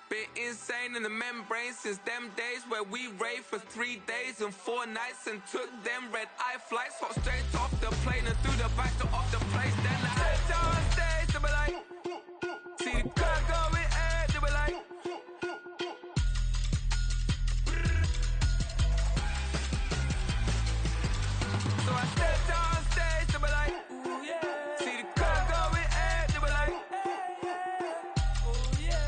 Been insane in the membrane since them days where we raved for 3 days and 4 nights and took them red-eye flights. Hot straight off the plane and through the back door of the place. Then I head down stage, they were like, see the crowd going ahead, they were like, so I stepped on stage, they were like, ooh yeah. See the crowd going ahead, they were like, ooh yeah.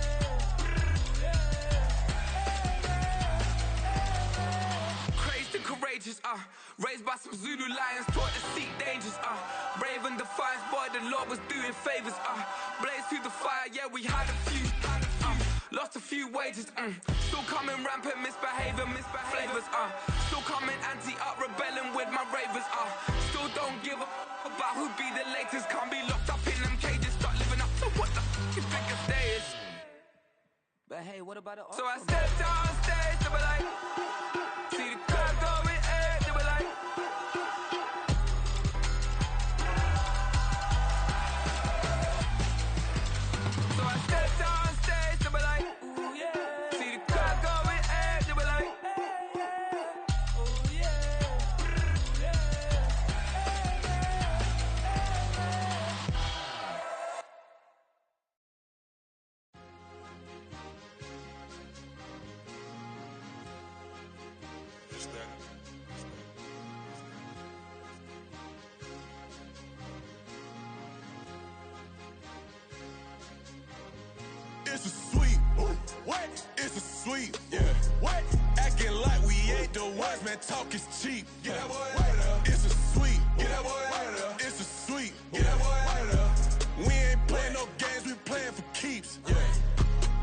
Crazed and courageous, raised by some Zulu lions, taught to seek dangers, brave and defiant, boy, the Lord was doing favors, blaze through the fire, yeah, we had a few, lost a few wages, still coming rampant, misbehavior, flavors, still coming anti-up, rebelling with my ravers, still don't give a about who be the latest, can't be locked up in them cages, start living up to what the f*** you think a day is. But hey, what about the So I stepped on stage, they were like, see the crowd going ahead, they were like, so I stepped on stage, they were like, ooh yeah. See the crowd going ahead, they were like, ooh yeah. It's a sweet, what? It's a sweet, yeah. What? Acting like we ain't the ones, man. Talk is cheap. Get that boy out of there. It's a sweet, get that boy out of there. It's a sweet, get that boy out of there. We ain't playing no games, we playing for keeps. Yeah.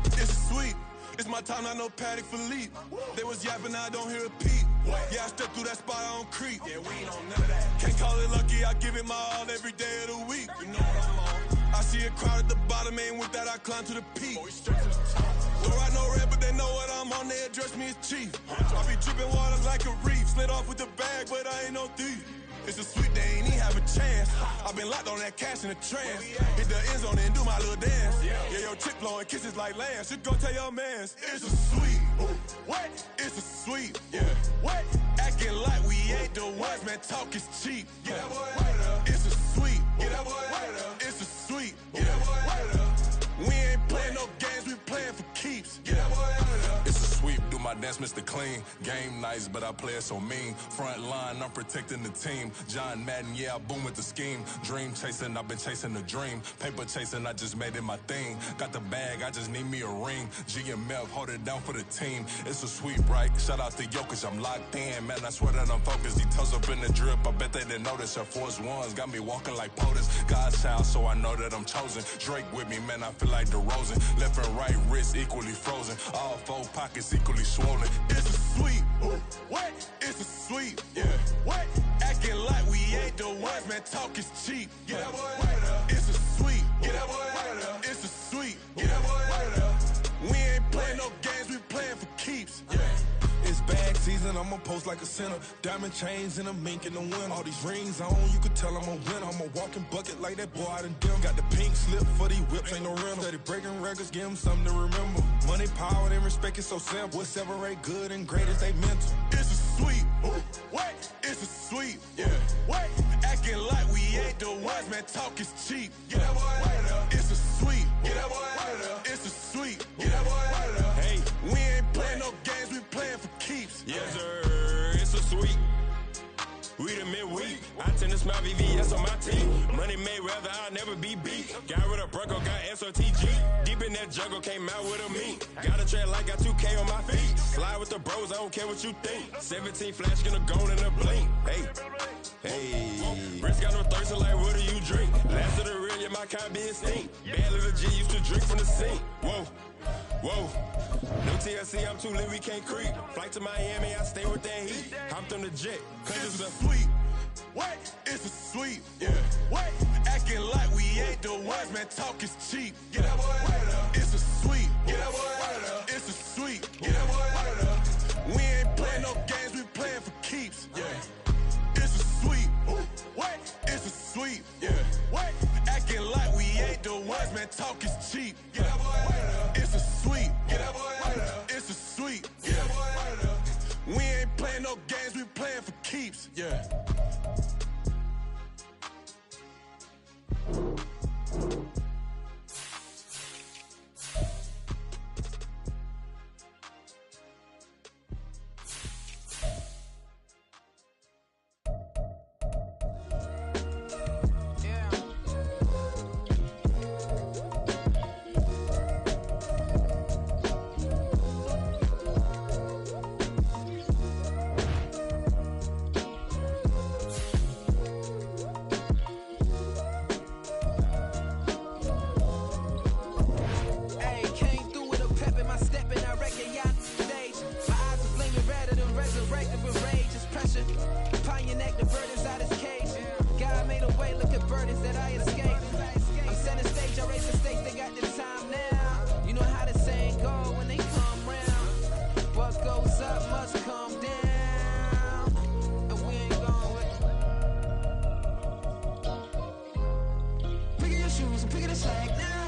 It's a sweet. It's my time, not no Paddock Philippe. They was yapping, I don't hear a peep. Yeah, I step through that spot, I don't creep. Yeah, we ain't on none of that. Can't call it lucky, I give it my all every day of the week. You know what I'm on. I see a crowd at the bottom, ain't with that, I climb to the peak. Don't ride no red, but they know what I'm on, they address me as chief. I be dripping water like a reef, slid off with the bag, but I ain't no thief. It's a sweet, they ain't even have a chance. I been locked on that cash in the trance. Hit the end zone and do my little dance. Yeah, your chick blowing kisses like Lance. You go tell your mans. It's a sweet. What? It's a sweet. Yeah. What? Acting like we ain't the ones, man. Talk is cheap. Get that boy out of there. It's a sweet. Get that boy out of there. It's a sweet. Get that boy out of there. We ain't playing no games, we playing for keeps. Get that boy out of there. It's a sweep, do my dance, Mr. Clean. Game nice, but I play it so mean. Front line, I'm protecting the team. John Madden, yeah, I boom with the scheme. Dream chasing, I've been chasing the dream. Paper chasing, I just made it my thing. Got the bag, I just need me a ring. GMF, hold it down for the team. It's a sweep, right? Shout out to Jokic, I'm locked in. Man, I swear that I'm focused. These toes up in the drip, I bet they didn't notice. Her force ones got me walking like POTUS. God's child, so I know that I'm chosen. Drake with me, man, I feel like DeRozan. Left and right wrist equally frozen. All 4 pockets equally swollen. It's a sweet. What? It's a sweet. Yeah. What? Acting like we ain't the ones, man. Talk is cheap. Get that boy out of there. It's a sweet. Get that boy out of there. It's a sweet. Get that boy out of there. We ain't playing no games, we playing for keeps. Yeah. It's bag season, I'ma post like a sinner. Diamond chains and a mink in the wind. All these rings on, you could tell I'm a winner. I'm a walking bucket like that boy out in dim. Got the pink slip for these whips, ain't no rental. Steady breaking records, give them something to remember. Money, power, and respect is so simple. What separate good and great is they mental. It's a sweet. What? It's a sweet. Yeah. What? Acting like we ain't the ones, man. Talk is cheap. Get that boy out of there. It's a sweet. Get that boy out of there. It's a sweet. Get that boy out of there. Hey, we ain't playing no games, we playing for keeps. Yes, sir. It's a sweet. We the midweek. I tend to smile VVS on my team. Money made rather I'll never be beat. Got rid of Bronco, got SOTG. Deep in that jungle, came out with a meat. Got a tread like got 2K on my feet. Slide with the bros, I don't care what you think. 17 flash, gonna go in a blink. Hey, hey. Wrist got no thirst, like what do you drink? Last of the real, yeah, my kind be extinct. Bad little G used to drink from the sink. Whoa. Whoa, no TLC, I'm too lit, we can't creep. Flight to Miami, I stay with that heat. Hopped on the jet, cause it's a sweet. What? It's a sweet. Yeah. What? Acting like we ain't the ones, man. Talk is cheap. Get that boy out of there. It's a sweet. Get that boy out of there. It's a sweet. Get that boy out of there. We ain't playing no games, we playing for keeps. Yeah. It's a sweet. What? It's a sweet. Yeah. What? Acting like we ain't the ones, man. Talk is cheap. Get that boy out of there. It's a sweet. Get that boy shoes and picking the slack now.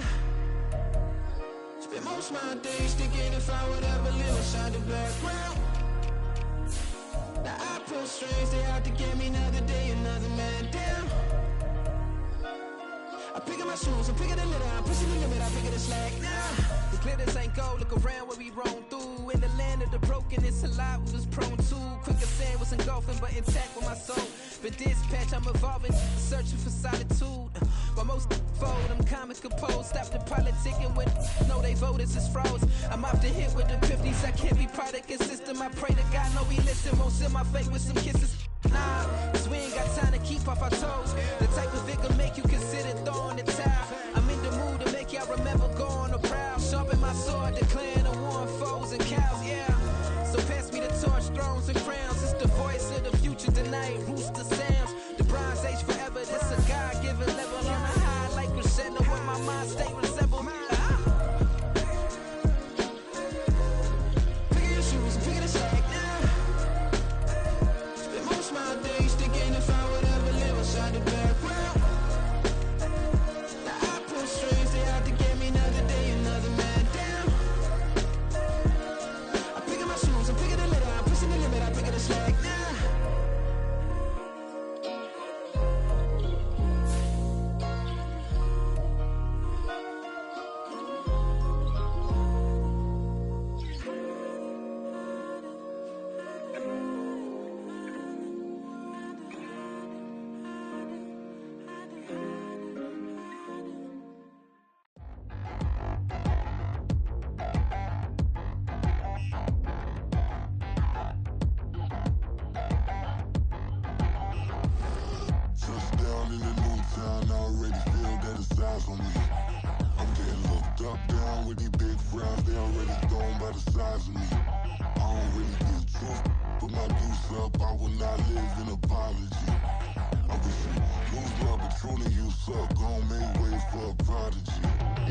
Spend most of my days thinking if I would ever live inside the background. Now I pull strings, they out to get me another day, another man down. I'm picking my shoes, I'm picking the litter, I'm pushing the limit, I'm picking the slack now. The glitters ain't gold, look around where we roam through. In the land of the broken, it's a lot we was prone to. Quicker sand was engulfing, but intact with my soul. Been dispatched, I'm evolving, searching for solitude. While most fold, I'm comic composed. Stop the politicking when no they voters is froze. I'm off the hit with the 50s, I can't be product and system. I pray to God, no he listen, won't send my fate with some kisses. Nah, cause we ain't got time to keep off our toes. The type of vigor make you consider throwing the towel. I'm in the mood to make y'all remember going to proud. Sharpen my sword, declaring the war on foes and cows, yeah. So pass me the torch, thrones and crowns. It's the voice of the future tonight, rooster sounds. The Bronze Age forever, this a God-given level. On a high like crescendo when my mind state resemble. Picking your shoes and picking the slack now. Spend most of my days thinking if I would ever live inside the background. Now I pull strings, they out to get me another day, another man down. I'm picking my shoes, I'm picking the litter, I'm pushing the limit, I'm picking the slack now. Touchdown in the new town, I already feel that it's eyes on me. I'm getting looked up, down with these big frowns, they already gone by the size of me. I don't really get truth, put my deuce up, I will not live in apology. I wish you lose love, but truly you suck, gon' make way for a prodigy.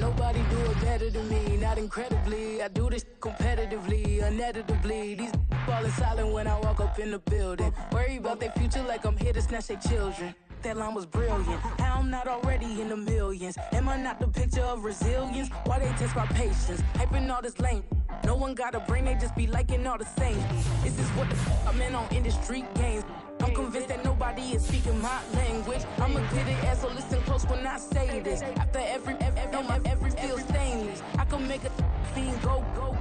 Nobody do it better than me, not incredibly. I do this competitively, uneditably. These falling silent when I walk up in the building. Worry about their future like I'm here to snatch their children. That line was brilliant. How I'm not already in the millions? Am I not the picture of resilience? Why they test my patience? Hyping all this lame. No one got a brain, they just be liking all the same. This is what the I'm in on industry games. I'm convinced that nobody is speaking my language. I'm a good ass, so listen close when I say this. After every feel stainless. I can make a fiend go.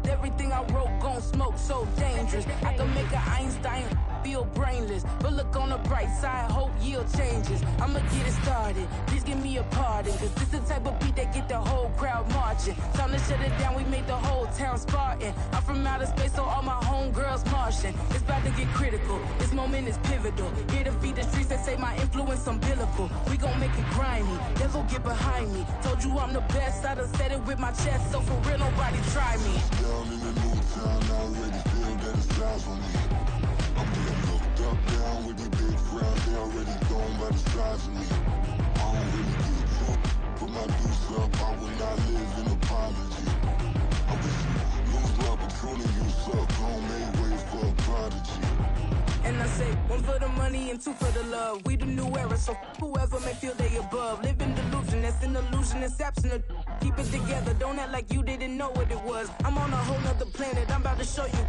Everything I wrote gon' smoke, so dangerous. I can make an Einstein feel brainless, but look on the bright side, hope yield changes. I'ma get it started, please give me a pardon, cause this the type of beat that get the whole crowd marching. Time to shut it down, we made the whole town Spartan. I'm from outer space, so all my homegirls Martian. It's about to get critical, this moment is pivotal. Here to feed the streets that say my influence umbilical. We gon' make it grimy, never get behind me. Told you I'm the best, I done said it with my chest, so for real nobody try me. Down in the new town, I already feel that it's eyes on me. I'm getting looked up, down with these big frowns, they already gone by the size of me. I don't really get truth, put my deuce up, I will not live in apology. I wish you lose love, but truly you suck, gon' make way for a prodigy. And I say, one for the money and two for the love. We the new era, so whoever may feel they above. Live in delusion, that's an illusion, it's absent. Keep it together, don't act like you didn't know what it was. I'm on a whole nother planet, I'm about to show you.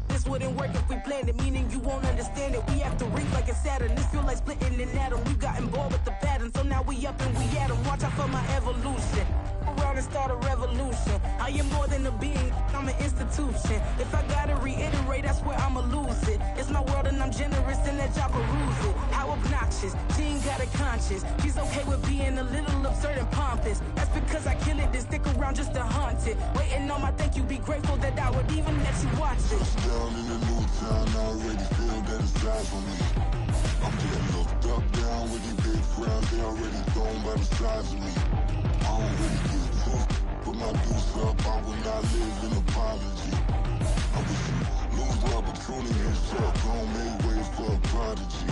This wouldn't work if we planned it, meaning you won't understand it. We have to reach like a Saturn, this feel like splitting an atom. You got involved with the pattern, so now we up and we at 'em. Watch out for my evolution. Around and start a revolution. I am more than a being, I'm an institution. If I gotta reiterate, that's where I'ma lose it. It's my world and I'm generous and that y'all peruse it. How obnoxious, she ain't got a conscience. She's okay with being a little absurd and pompous. That's because I kill it, then stick around just to haunt it. Waiting on my thank you, be grateful that I would even let you watch it. Down in the new town, I already feel that it's eyes on me. I'm getting looked up, down with these big frowns, they already gone by the size of me. I don't really get truth, put my deuce up, I will not live in apology. I wish you lose love, but truly you suck, gon' make way for a prodigy.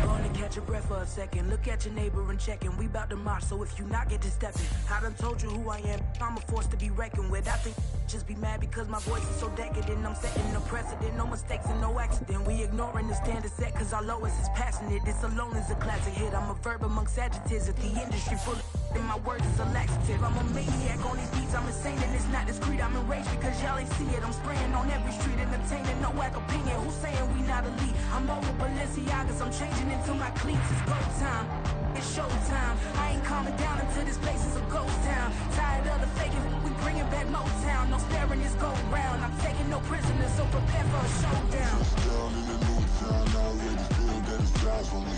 Going to catch your breath for a second. Look at your neighbor and check in. We bout to march, so if you not, get to stepping. I done told you who I am. I'm a force to be reckoned with. I think just be mad because my voice is so decadent. I'm setting a precedent. No mistakes and no accident. We ignoring the standard set because our lowest is passionate. This alone is a classic hit. I'm a verb amongst adjectives. If the industry full of and my words is a laxative. I'm a maniac on these beats. I'm insane and it's not discreet. I'm enraged because y'all ain't see it. I'm spraying on every street, entertaining no whack opinion. Who's saying we not elite? I'm over Balenciagas. I'm changing into my cleats. It's go time. It's showtime. I ain't calming down until this place is a ghost town. Tired of the faking, we bringing back Motown. No sparing this go round. I'm taking no prisoners, so prepare for a showdown. Down in the new town, I already feel that it's eyes on me.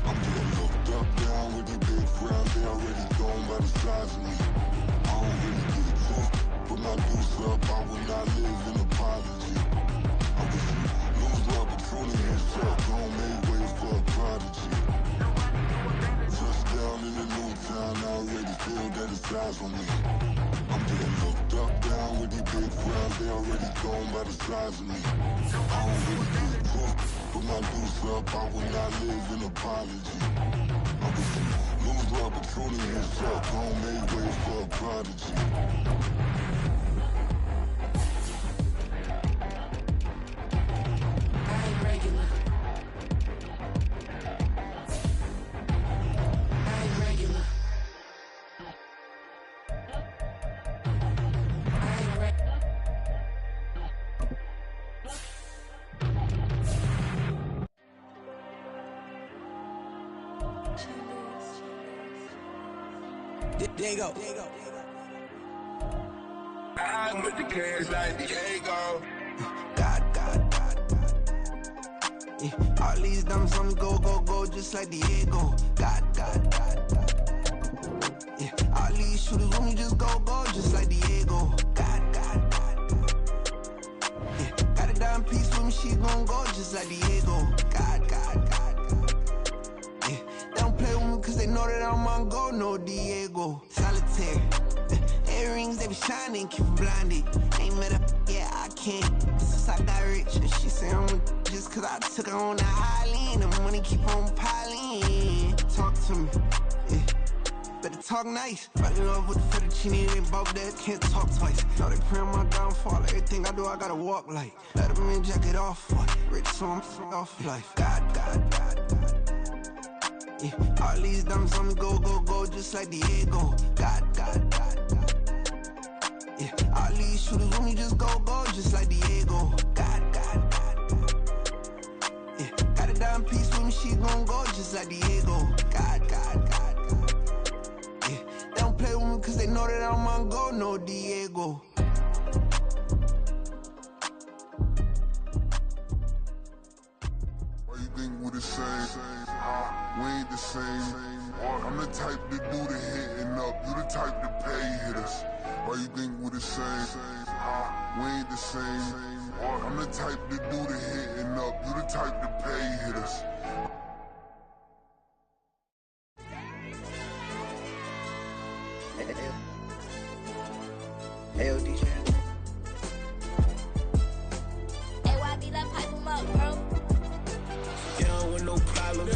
I'm getting looked up, down with the big frown. They already gone by the size of me. I don't really get it took, but my deuce up, I will not live in apology. I wish you lose love, but truly yourself. Don't make way for a prodigy. Down in the new town, I already feel that it's eyes on me. I'm getting looked up, down with the big crowd. They already gone by the size of me. I don't really get it took, but my deuce up, I will not live in apology. I wish you lose love, but truly yourself. Don't make way for a prodigy. Diego. I'm with the cash like Diego. God. Yeah. All these dumps on me go, just like Diego. God. Yeah. All these shooters on me just go, just like Diego. God. Yeah. Got a dime piece with me, she gon' go just like Diego. God. Yeah. They don't play with me cause they know that I'm on go, no Diego. Solitaire. Earrings, they be shining, keep me blinded. Ain't met up, yeah, I can't. Since I got rich, and she say I'm just cause I took her on the island. The money keep on piling. Talk to me, yeah. Better talk nice. Fucking up with the fettuccine, they both dead, can't talk twice. Know they pray on my downfall, everything I do, I gotta walk like. Let them in, jacket off, rich, so I'm off life. God. Yeah. All these dumps on me go, just like Diego. God. Yeah. All these shooters on me just go, just like Diego. God. Yeah. Got a dime piece with me, she gon' go just like Diego. God. Yeah. They don't play with me cause they know that I'm on go, no Diego. Why you think we the same? We ain't the same. I'm the type to do the hitting up. You the type to pay hitters. Why you think we the same? We ain't the same. I'm the type to do the hitting up. You the type to pay hitters. Hey, DJ. AYB, that pipe him up, bro. They don't want no problems.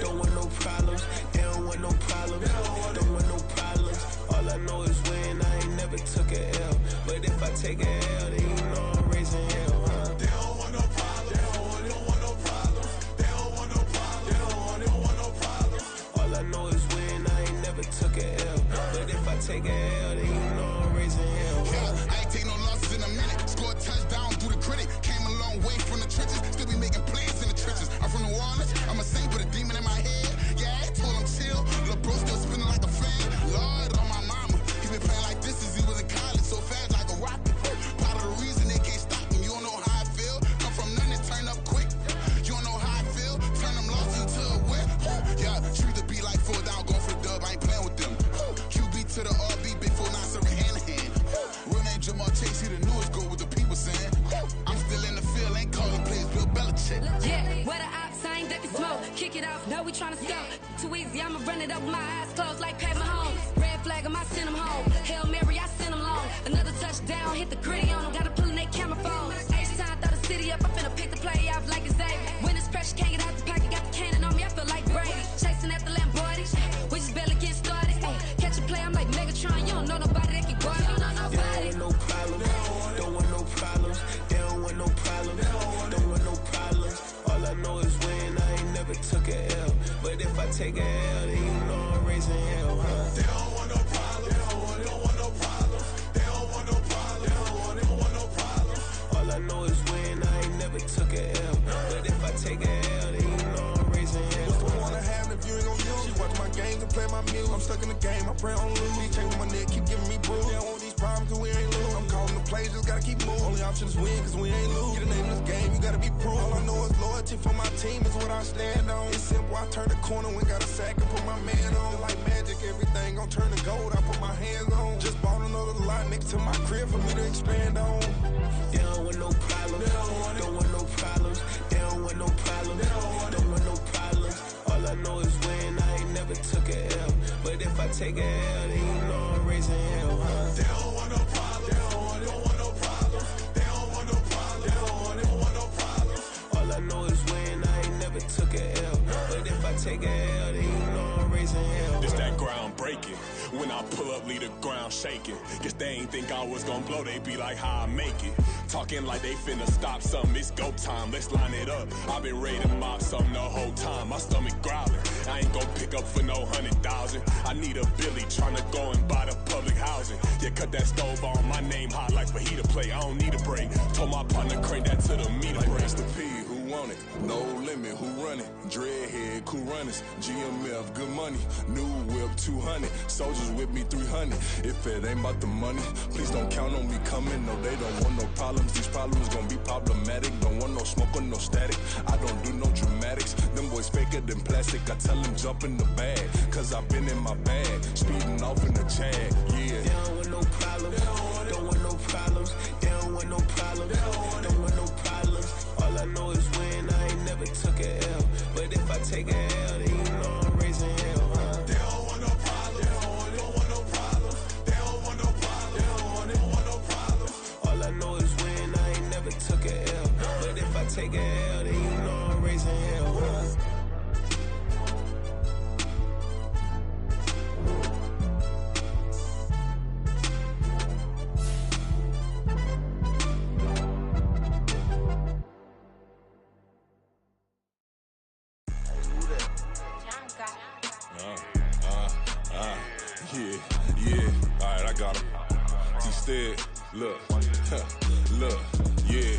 Don't want no problems. They don't want no problems. Don't want no problems. All I know is when I ain't never took a L. But if I take a L, then you know I'm raising hell, huh? They don't want no problems. They don't want no problems. They don't want no problems. They don't want no problems. All I know is when I ain't never took a L. But if I take a L, then you know I'm raising hell, huh? Yeah, I ain't take no losses in a minute. Scored a touchdown through the critic. Came a long way from the trenches. Still be making plays in the trenches. I'm from New Orleans. I'm a saint with a demon in my head. Yeah, I told him chill. Lil' bro still spinning like a fan. Lord on my mama. He been playing like this since he was in college. So fast like a rocket. Part of the reason they can't stop him. You don't know how I feel. Come from nothing and turn up quick. You don't know how I feel. Turn them losses into a whip. Yeah, treat the beat like 4 down. Going for the dub. I ain't playing with them. QB to the RB. Big 4 9 serving hand to hand. Real name Jamal Chase. He the newest go with the people saying. I'm still in the field. Ain't calling plays. Bill Belichick. Yeah, where the ops, I ain't ducking smoke. Kick it off, no, we tryna score. Too easy, I'ma run it up with my eyes closed like Pat Mahomes. Red flag him, I send him home. Hail Mary, I send him long. Another touchdown, hit the gritty on him. Gotta pull in that camera phone. H-time, throw the city up, I'm finna pick the play off like it's Xavier. When it's pressure, can't get out the pocket, got the cannon on me. take a L, then you know I'm raising hell, huh? They don't want no problems. They don't want no problems. They don't want no problems. They don't want no problems. All I know is win, I ain't never took a L. But if I take a L, then you know I'm raising hell. What's the one I have if you ain't gon' use? She watch my games and play my music. I'm stuck in the game, I pray on lose. He changing my neck, keep giving me bruise. They don't want these problems cause we ain't lose. I'm calling the plays, just gotta keep moving. Only option is win cause we ain't lose. Get a name in this game, you gotta be proof. All I know is loyalty for my team is what I stand on. It's simple, I turn the corner when got a sack and put my man on. Like magic, everything gon' turn to gold, I put my hands on. Just bought another lot next to my crib for me to expand on. They don't want no problems. Don't want no problems. They don't want no problems. Don't want no problems. All I know is win. I ain't never took a L. But if I take a L, then you know I'm raising hell, huh? They don't want no problems. They don't want no problems. They don't want no problems. They don't want no problems. All I know is win. I ain't never took a L. But if I take a L, then you know I'm raising hell. It's that ground breaking. When I pull up, leave the ground shaking. Guess they ain't think I was gonna blow, they be like, how I make it. Talking like they finna stop something, it's go time, let's line it up. I've been ready to mob something the whole time, my stomach growling. I ain't gon' pick up for no 100,000. I need a Billy tryna go and buy the public housing. Yeah, cut that stove on, my name hot like fajita plate. I don't need a break. Told my partner crank that to the meter break. Rest the P, who want it? No limit, who run it? Dreadhead, cool runners. GMF, good money. New whip, 200. Soldiers with me, 300. If it ain't about the money, please don't count on me coming. No, they don't want no problems. These problems gon' be problematic. Don't want no smoke or no static. I don't do no dramatics. Them boys faker than plastic. I tell them jump in the bag, cause I've been in my bag. Speeding off in the Jag, yeah. They don't want no problems. Don't want no problems. They don't want no problems. Don't want no problems. All I know is win. I ain't never took a L. But if I take a L, then you know I'm raising hell, huh? They don't want no problems. They don't want no problems. They don't want no problems. They don't want no problems. All I know is win. I ain't never took a L. But if I take a L, then you know I'm raising hell, huh? Yeah, alright, I got him. T-Stead, look, look, yeah.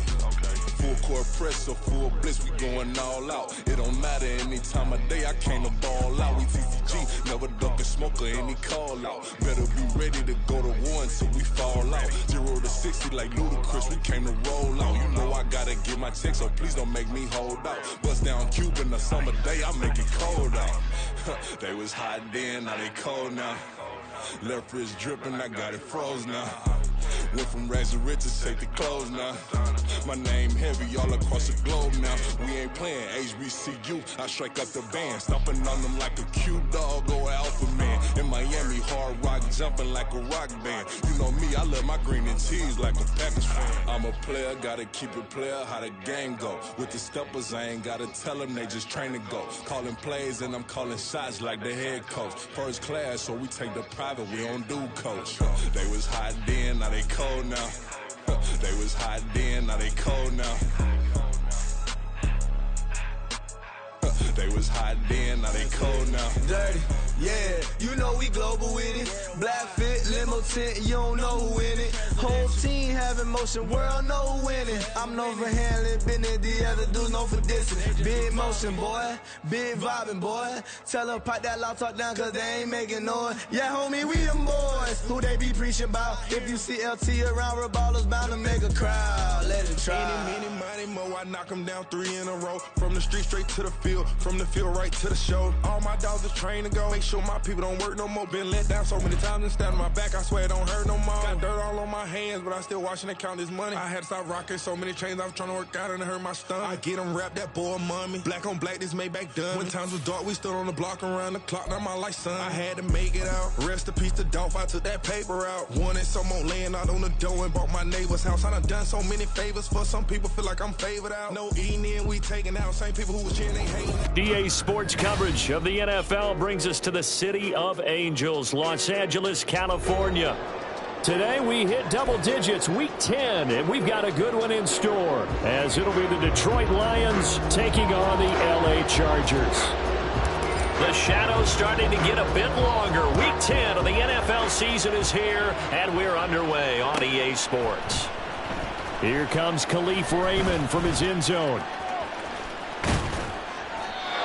Full court press or full blitz, we going all out. It don't matter any time of day, I came to ball out. We TCG, never duck a smoker, any call out. Better be ready to go to war until we fall out. 0 to 60 like Ludacris, we came to roll out. You know I gotta get my check, so please don't make me hold out. Bust down Cuban a summer day, I make it cold out. They was hot then, now they cold now. Left wrist dripping, I got it froze now. Went from rags to riches, take the clothes now. My name heavy all across the globe now. We ain't playing HBCU, I strike up the band. Stomping on them like a cute dog or alpha man. In Miami, hard rock jumping like a rock band. You know me, I love my green and cheese like a Packers fan. I'm a player, gotta keep it player, how the game go. With the steppers, I ain't gotta tell them, they just train to go. Calling plays and I'm calling shots like the head coach. First class, so we take the private, we don't do coach. They was hot then, now they cold now. They was hot then, now they cold now. They was hot then, now they cold now. Dirty, yeah, you know we global with it. Black fit, limo tint, you don't know who in it. Whole team having motion, world know who winning. I'm known for handling business, the other dudes known for dissing. Big motion, boy, big vibing, boy. Tell them pipe that loud talk down, cause they ain't making noise. Yeah, homie, we them boys, who they be preaching about. If you see LT around, Reballo's bound to make a crowd. Let it try. Any, mighty, mo, I knock them down 3 in a row. From the street straight to the field, from the field right to the show. All my dogs are trained to go. Make sure my people don't work no more. Been let down so many times and stand on my back. I swear it don't hurt no more. Got dirt all on my hands, but I still watching and count this money. I had to stop rocking so many chains. I was trying to work out and it hurt my stomach. I get them wrapped, that boy mommy. Black on black, this Maybach done. When times was dark, we stood on the block around the clock. Now my life, son. I had to make it out. Rest in peace to Dolph. I took that paper out. Wanted some more laying out on the dough and bought my neighbor's house. I done so many favors for some people. Feel like I'm favored out. No eating in, we taking out. Same people who was cheering, they hating. DA Sports coverage of the NFL brings us to the city of Angels, Los Angeles, California. Today we hit double digits, week 10, and we've got a good one in store, as it'll be the Detroit Lions taking on the LA Chargers. The shadow's starting to get a bit longer. Week 10 of the NFL season is here, and we're underway on EA Sports. Here comes Khalif Raymond from his end zone.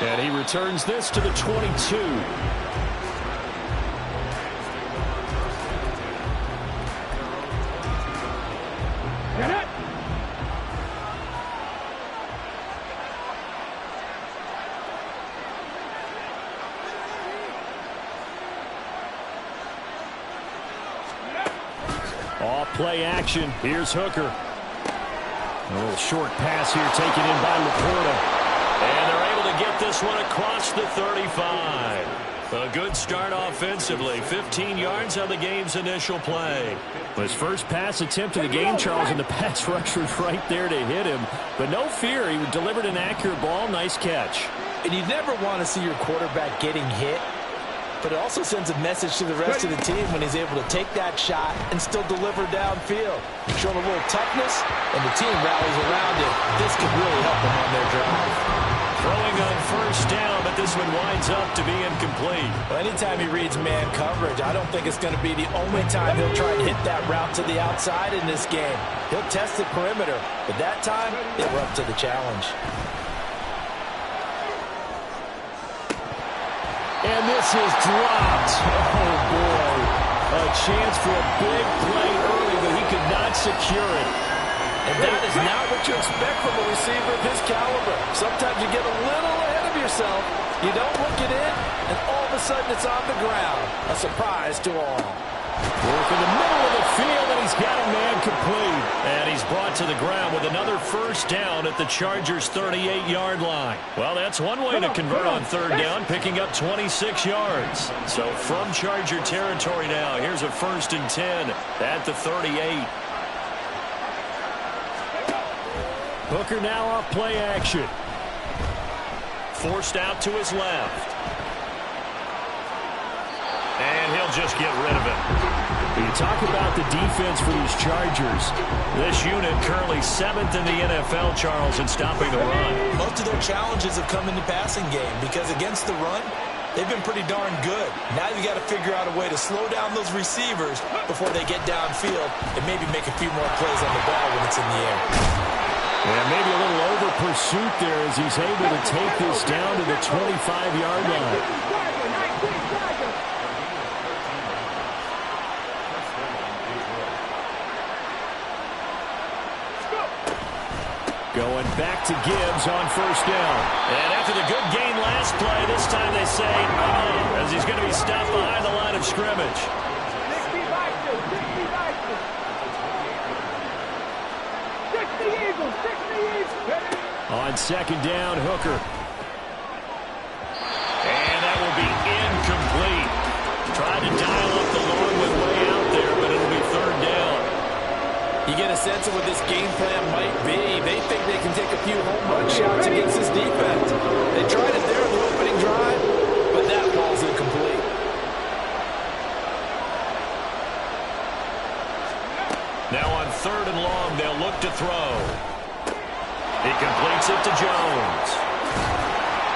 And he returns this to the 22. Get it! Off play action. Here's Hooker. A little short pass here taken in by Laporta. And they're able to get this one across the 35. A good start offensively. 15 yards on the game's initial play. His first pass attempt of the game, Charles, and the pass rush was right there to hit him. But no fear, he delivered an accurate ball. Nice catch. And you never want to see your quarterback getting hit. But it also sends a message to the rest of the team when he's able to take that shot and still deliver downfield. Showing a little toughness, and the team rallies around him. This could really help them on their drive. Throwing on first down, but this one winds up to be incomplete. Well, anytime he reads man coverage, I don't think it's going to be the only time he'll try and hit that route to the outside in this game. He'll test the perimeter, but that time, they were up to the challenge. And this is dropped. Oh, boy. A chance for a big play early, but he could not secure it. And that is not what you expect from a receiver of his caliber. Sometimes you get a little ahead of yourself. You don't look it in, and all of a sudden it's on the ground. A surprise to all. Work in the middle of the field, and he's got a man complete. And he's brought to the ground with another first down at the Chargers' 38-yard line. Well, that's one way to convert on third down, picking up 26 yards. So from Charger territory now, here's a 1st and 10 at the 38. Hooker now off play action. Forced out to his left. And he'll just get rid of it. You talk about the defense for these Chargers. This unit currently 7th in the NFL, Charles, in stopping the run. Most of their challenges have come in the passing game because against the run, they've been pretty darn good. Now you got to figure out a way to slow down those receivers before they get downfield and maybe make a few more plays on the ball when it's in the air. And maybe a little over pursuit there as he's able to take this down to the 25-yard line. Going back to Gibbs on first down. And after the good gain last play, this time they say no, as he's going to be stopped behind the line of scrimmage. On second down, Hooker. And that will be incomplete. Tried to dial up the long way out there, but it'll be third down. You get a sense of what this game plan might be. They think they can take a few home run shots against this defense. They tried it there in the opening drive, but that ball's incomplete. Now on third and long, they'll look to throw. He completes it to Jones.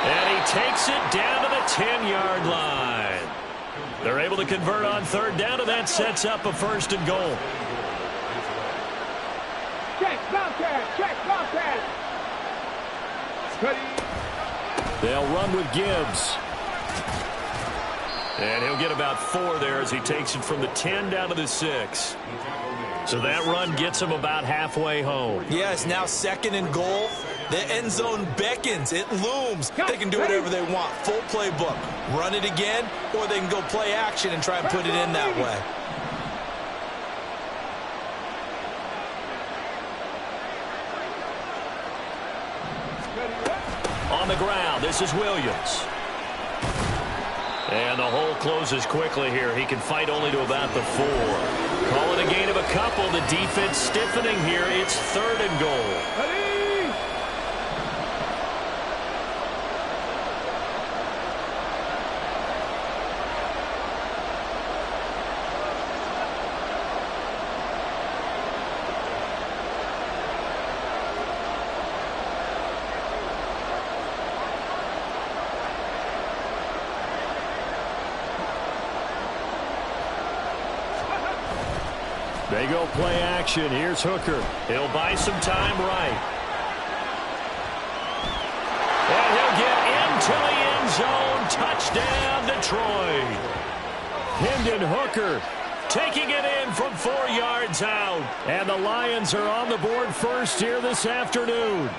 And he takes it down to the 10-yard line. They're able to convert on third down, and that sets up a 1st and goal. Check, contact. They'll run with Gibbs. And he'll get about 4 there as he takes it from the 10 down to the 6. So that run gets him about halfway home. Yeah, it's now 2nd and goal. The end zone beckons. It looms. They can do whatever they want. Full playbook. Run it again, or they can go play action and try and put it in that way. On the ground, this is Williams. And the hole closes quickly here. He can fight only to about the 4. Call it a gain of a couple. The defense stiffening here. It's 3rd and goal. They go play action. Here's Hooker. He'll buy some time right. And he'll get into the end zone. Touchdown, Detroit. Hendon Hooker taking it in from 4 yards out. And the Lions are on the board first here this afternoon.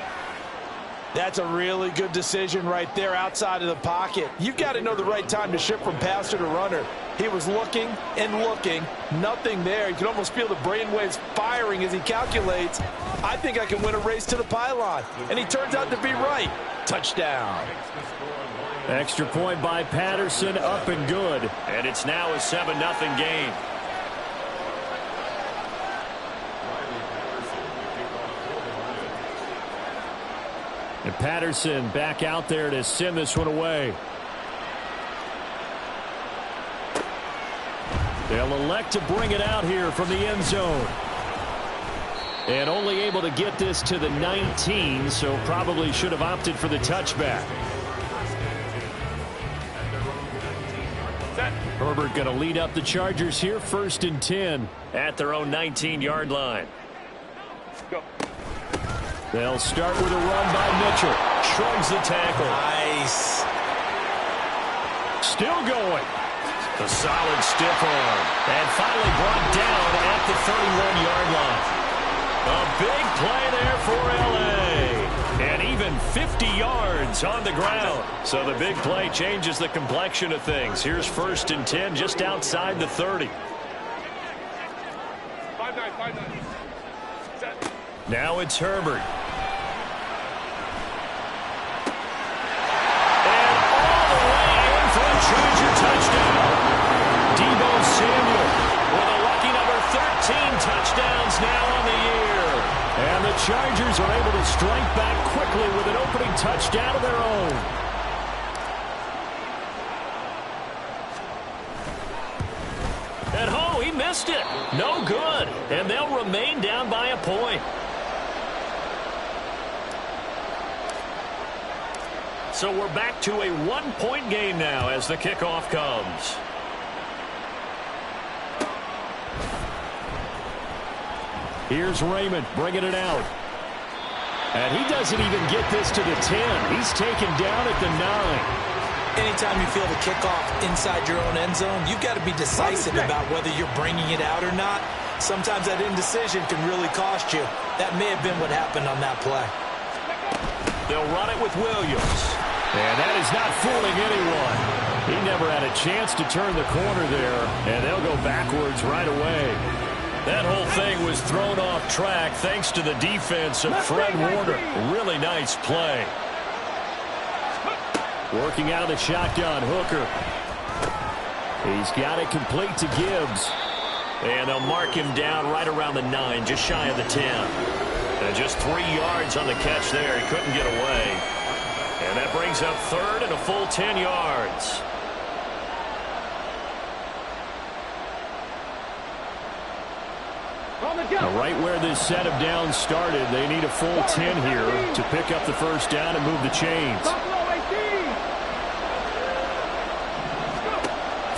That's a really good decision right there outside of the pocket. You've got to know the right time to shift from passer to runner. He was looking and looking. Nothing there. You can almost feel the brainwaves firing as he calculates, I think I can win a race to the pylon. And he turns out to be right. Touchdown. Extra point by Patterson, up and good. And it's now a 7-0 game. And Patterson back out there to send this one away. They'll elect to bring it out here from the end zone. And only able to get this to the 19, so probably should have opted for the touchback. Herbert going to lead up the Chargers here, 1st and 10 at their own 19-yard line. Go. They'll start with a run by Mitchell. Shrugs the tackle. Nice. Still going. A solid stiff arm. And finally brought down at the 31-yard line. A big play there for L.A. And even 50 yards on the ground. So the big play changes the complexion of things. Here's 1st and 10 just outside the 30. 5-9. Now it's Herbert. And all the way in for a Charger touchdown. Deebo Samuel with a lucky number 13 touchdowns now on the year. And the Chargers are able to strike back quickly with an opening touchdown of their own. And he missed it. No good. And they'll remain down by a point. So we're back to a 1-point game now as the kickoff comes. Here's Raymond bringing it out. And he doesn't even get this to the 10. He's taken down at the 9. Anytime you feel the kickoff inside your own end zone, you've got to be decisive about whether you're bringing it out or not. Sometimes that indecision can really cost you. That may have been what happened on that play. They'll run it with Williams. And that is not fooling anyone. He never had a chance to turn the corner there, and they'll go backwards right away. That whole thing was thrown off track thanks to the defense of Fred Warner. Really nice play. Working out of the shotgun, Hooker. He's got it complete to Gibbs. And they'll mark him down right around the 9, just shy of the 10. And just 3 yards on the catch there. He couldn't get away. And that brings up 3rd and a full 10 yards. Now, right where this set of downs started, they need a full 10 here to pick up the first down and move the chains.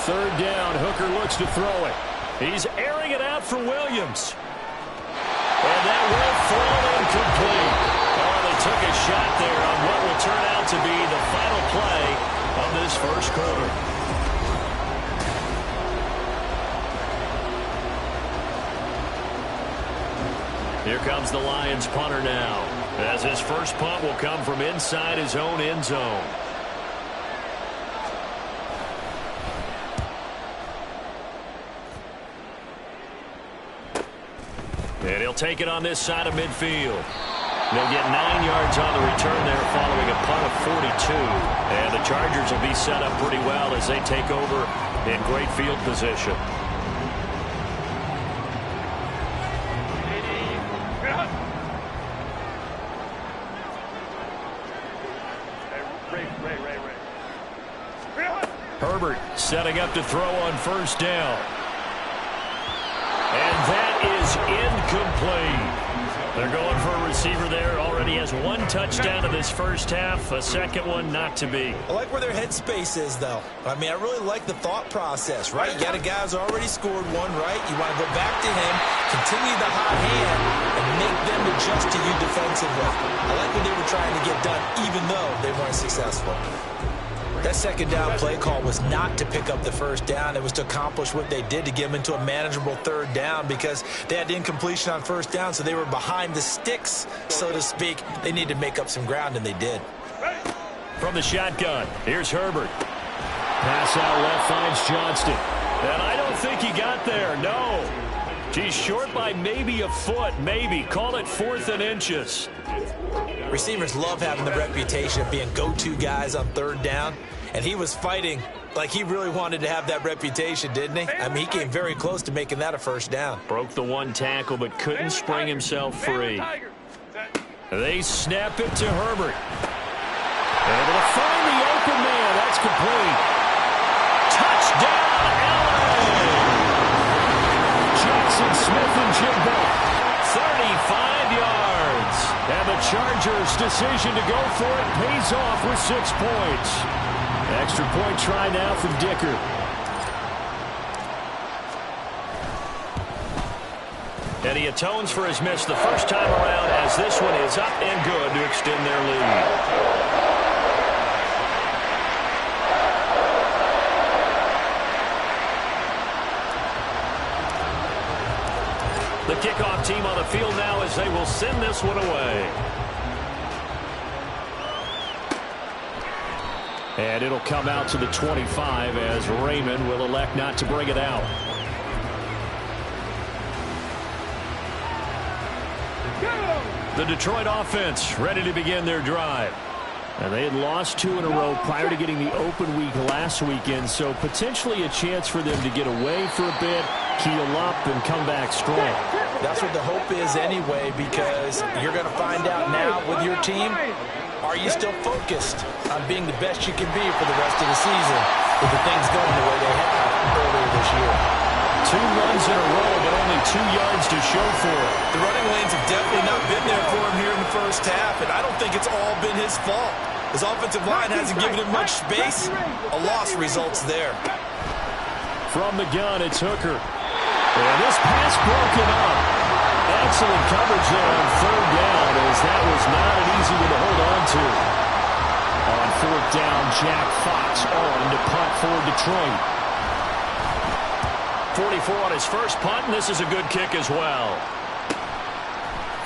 3rd down, Hooker looks to throw it. He's airing it out for Williams. And that will fall incomplete. Oh, they took a shot there on what will turn out to be the final play of this first quarter. Here comes the Lions punter now, as his first punt will come from inside his own end zone. And he'll take it on this side of midfield. They'll get 9 yards on the return there following a punt of 42. And the Chargers will be set up pretty well as they take over in great field position. Herbert setting up to throw on first down. And that is incomplete. They're going for a receiver there. Already has one touchdown in this first half. A second one not to be. I like where their headspace is, though. I mean, I really like the thought process, right? You got a guy who's already scored one, right? You want to go back to him, continue the hot hand, and make them adjust to you defensively. I like what they were trying to get done, even though they weren't successful. That second down play call was not to pick up the first down. It was to accomplish what they did, to get them into a manageable third down, because they had incompletion on first down, so they were behind the sticks, so to speak. They needed to make up some ground, and they did. From the shotgun, here's Herbert. Pass out left finds Johnston. And I don't think he got there, no. He's short by maybe a foot, maybe. Call it 4th and inches. Receivers love having the reputation of being go-to guys on third down, and he was fighting like he really wanted to have that reputation, didn't he? I mean, he came very close to making that a first down. Broke the one tackle, but couldn't spring himself free. They snap it to Herbert. Able to find the open man. That's complete. Touchdown, LA! Jackson Smith and Jigba. 35 yards. And the Chargers' decision to go for it pays off with 6 points. Extra point try now from Dicker. And he atones for his miss the first time around, as this one is up and good to extend their lead. The kickoff team on the field now as they will send this one away. And it'll come out to the 25 as Raymond will elect not to bring it out. The Detroit offense ready to begin their drive. And they had lost 2 in a row prior to getting the open week last weekend, so potentially a chance for them to get away for a bit, keel up, and come back strong. That's what the hope is anyway, because you're going to find out now with your team, are you still focused on being the best you can be for the rest of the season with the things going the way they have earlier this year? 2 runs in a row, but only 2 yards to show for it. The running lanes have definitely not been there for him here in the first half, and I don't think it's all been his fault. His offensive line hasn't given him much space. A loss results there. From the gun, it's Hooker. And this pass broken up. Excellent coverage there on third down, as that was not an easy one to hold on to. On fourth down, Jack Fox on to punt for Detroit. 44 on his first punt, and this is a good kick as well.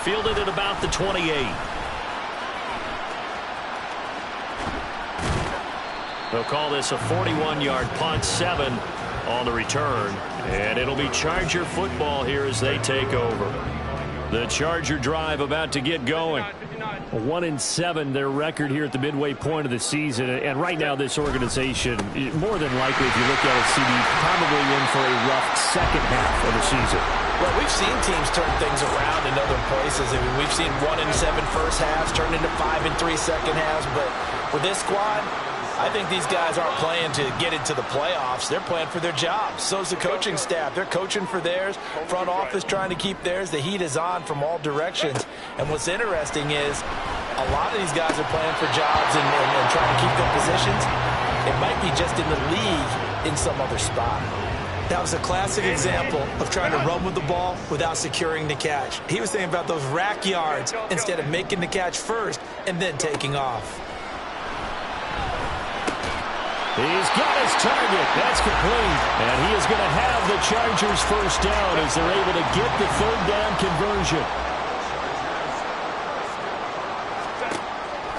Fielded at about the 28. They'll call this a 41-yard punt, 7 on the return. And it'll be Charger football here as they take over. The Charger drive about to get going. 1-7, their record here at the midway point of the season. And right now, this organization, more than likely, if you look at it, CD, probably in for a rough second half of the season. Well, we've seen teams turn things around in other places. I mean, we've seen 1-7 first halves turn into 5-3 second halves. But with this squad, I think these guys aren't playing to get into the playoffs. They're playing for their jobs. So's the coaching staff. They're coaching for theirs. Front office trying to keep theirs. The heat is on from all directions. And what's interesting is a lot of these guys are playing for jobs and trying to keep their positions. It might be just in the league in some other spot. That was a classic example of trying to run with the ball without securing the catch. He was thinking about those rack yards instead of making the catch first and then taking off. He's got his target. That's complete. And he is going to have the Chargers first down as they're able to get the third down conversion.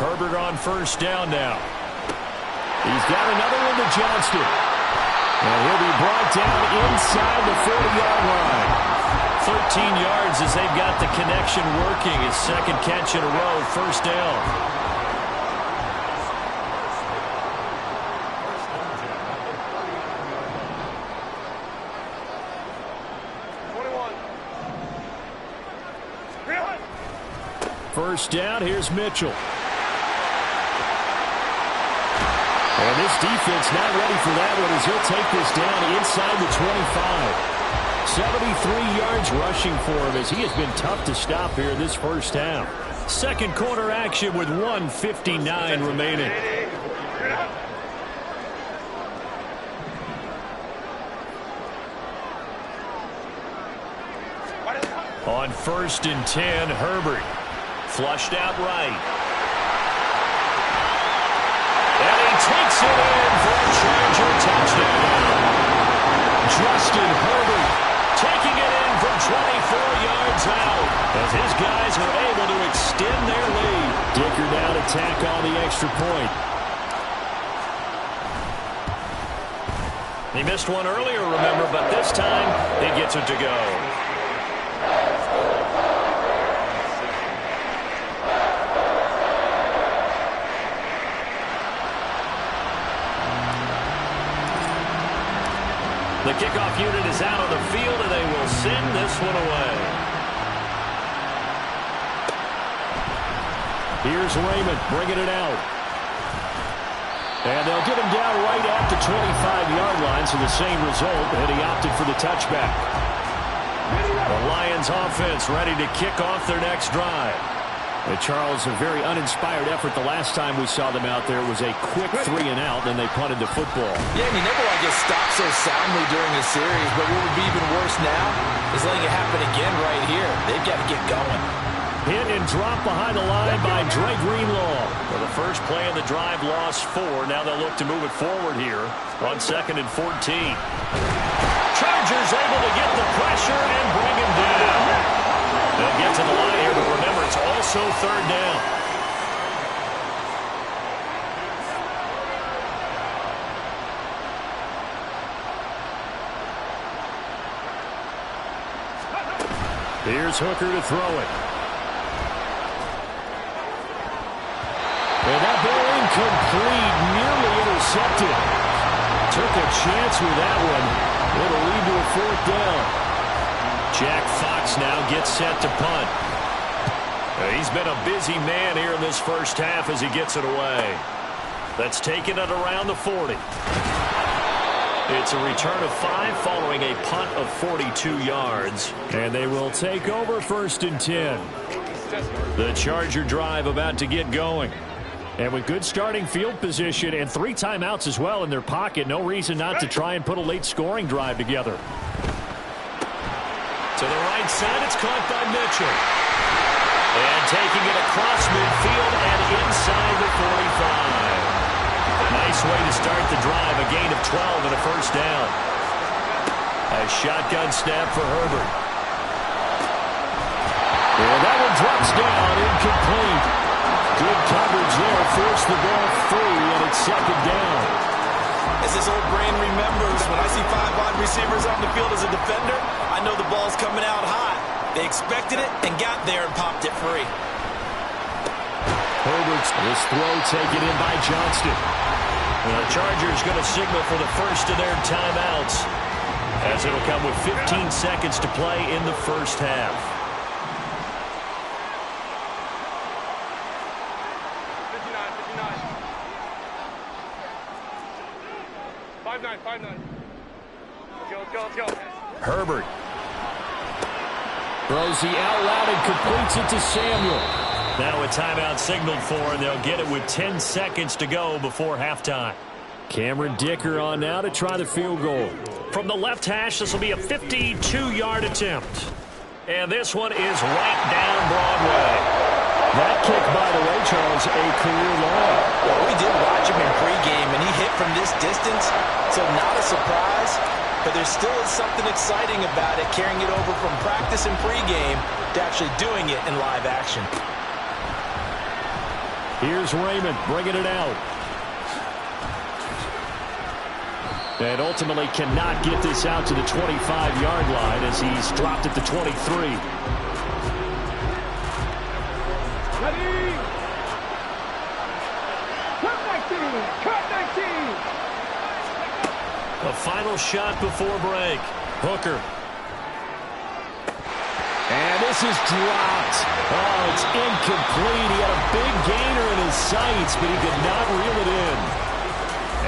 Herbert on first down now. He's got another one to Johnston. And he'll be brought down inside the 40-yard line. 13 yards as they've got the connection working. His second catch in a row, first down. First down, here's Mitchell. And this defense not ready for that one as he'll take this down inside the 25. 73 yards rushing for him as he has been tough to stop here in this first half. Second quarter action with 1:59 remaining. On 1st and 10, Herbert. Flushed out right. And he takes it in for a Charger touchdown. Justin Herbert taking it in from 24 yards out as his guys are able to extend their lead. Dicker now to tack on the extra point. He missed one earlier, remember, but this time he gets it to go. The kickoff unit is out on the field, and they will send this one away. Here's Raymond bringing it out. And they'll get him down right at the 25-yard line, so the same result, and he opted for the touchback. The Lions offense ready to kick off their next drive. Charles, a very uninspired effort the last time we saw them out there. Was a quick 3-and-out, then they punted the football. Yeah, and you never want to get stopped so soundly during a series, but what would be even worse now is letting it happen again right here. They've got to get going. Hit and drop behind the line by Dre Greenlaw. For the first play of the drive, lost 4. Now they'll look to move it forward here on 2nd and 14. Chargers able to get the pressure and bring him down. They'll get to the line here, but remember, it's also 3rd down. Here's Hooker to throw it. And that ball incomplete, nearly intercepted. Took a chance with that one. It'll lead to a 4th down. Jack Fox now gets set to punt. He's been a busy man here in this first half as he gets it away. That's taken it around the 40. It's a return of 5 following a punt of 42 yards. And they will take over 1st and 10. The Charger drive about to get going. And with good starting field position and 3 timeouts as well in their pocket, no reason not to try and put a late scoring drive together. To the right side, it's caught by Mitchell. And taking it across midfield and inside the 45. Nice way to start the drive, a gain of 12 and a 1st down. A shotgun snap for Herbert. And that one drops down, incomplete. Good coverage there, forced the ball free, and it's 2nd down. As this old brain remembers, when I see 5 wide receivers on the field as a defender, I know the ball's coming out hot. They expected it and got there and popped it free. Herbert's this throw taken in by Johnston. And the Chargers going to signal for the first of their timeouts, as it'll come with 15 seconds to play in the first half. 5-9. Let's go. Herbert throws the out route and completes it to Samuel. Now a timeout signaled for, and they'll get it with 10 seconds to go before halftime. Cameron Dicker on now to try the field goal. From the left hash, this will be a 52-yard attempt. And this one is right down Broadway. That kick, by the way, Charles, a career long. Well, we did watch him in pregame, and he hit from this distance, so not a surprise. But there still is something exciting about it, carrying it over from practice and pregame to actually doing it in live action. Here's Raymond bringing it out. And ultimately cannot get this out to the 25-yard line as he's dropped at the 23. Ready? Cut 19! A final shot before break. Hooker. And this is dropped. Oh, it's incomplete. He had a big gainer in his sights, but he could not reel it in.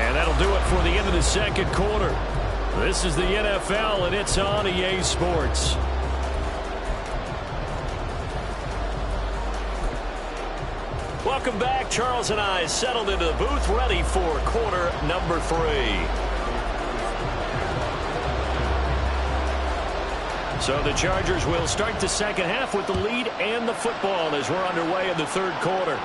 And that'll do it for the end of the second quarter. This is the NFL, and it's on EA Sports. Welcome back. Charles and I settled into the booth, ready for quarter number 3. So the Chargers will start the second half with the lead and the football as we're underway in the third quarter.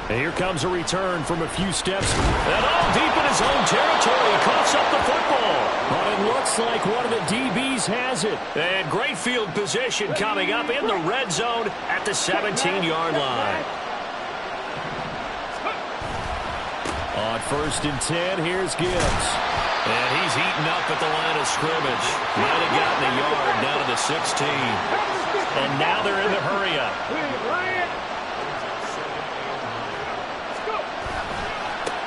And here comes a return from a few steps. And all deep in his own territory. Coughs up the football. But it looks like one of the DBs has it. And great field position coming up in the red zone at the 17-yard line. On 1st and 10, here's Gibbs. And he's eaten up at the line of scrimmage. Might have gotten a yard down to the 16. And now they're in the hurry-up.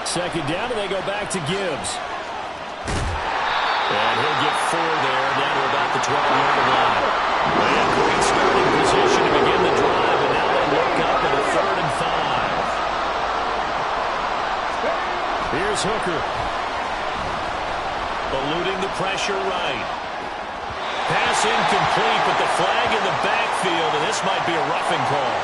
Second down, and they go back to Gibbs. And he'll get 4 there, down to about the 12-yard line. And great starting position to begin the drive, and now they look up at a 3rd and 5. Here's Hooker. Eluding the pressure right. Pass incomplete, but the flag in the backfield, and this might be a roughing call.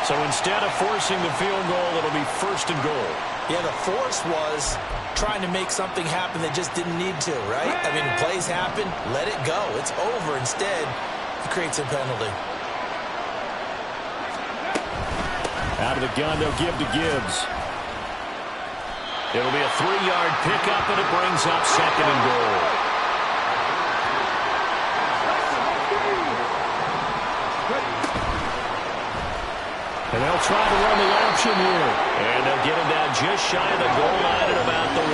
So instead of forcing the field goal, it'll be 1st and goal. Yeah, the force was trying to make something happen that just didn't need to, right? I mean, plays happen, let it go. It's over. Instead, it creates a penalty. Out of the gun, they'll give to Gibbs. It'll be a 3-yard pickup, and it brings up 2nd and goal. And they'll try to run the option here. And they'll get him down just shy of the goal line at about the 1.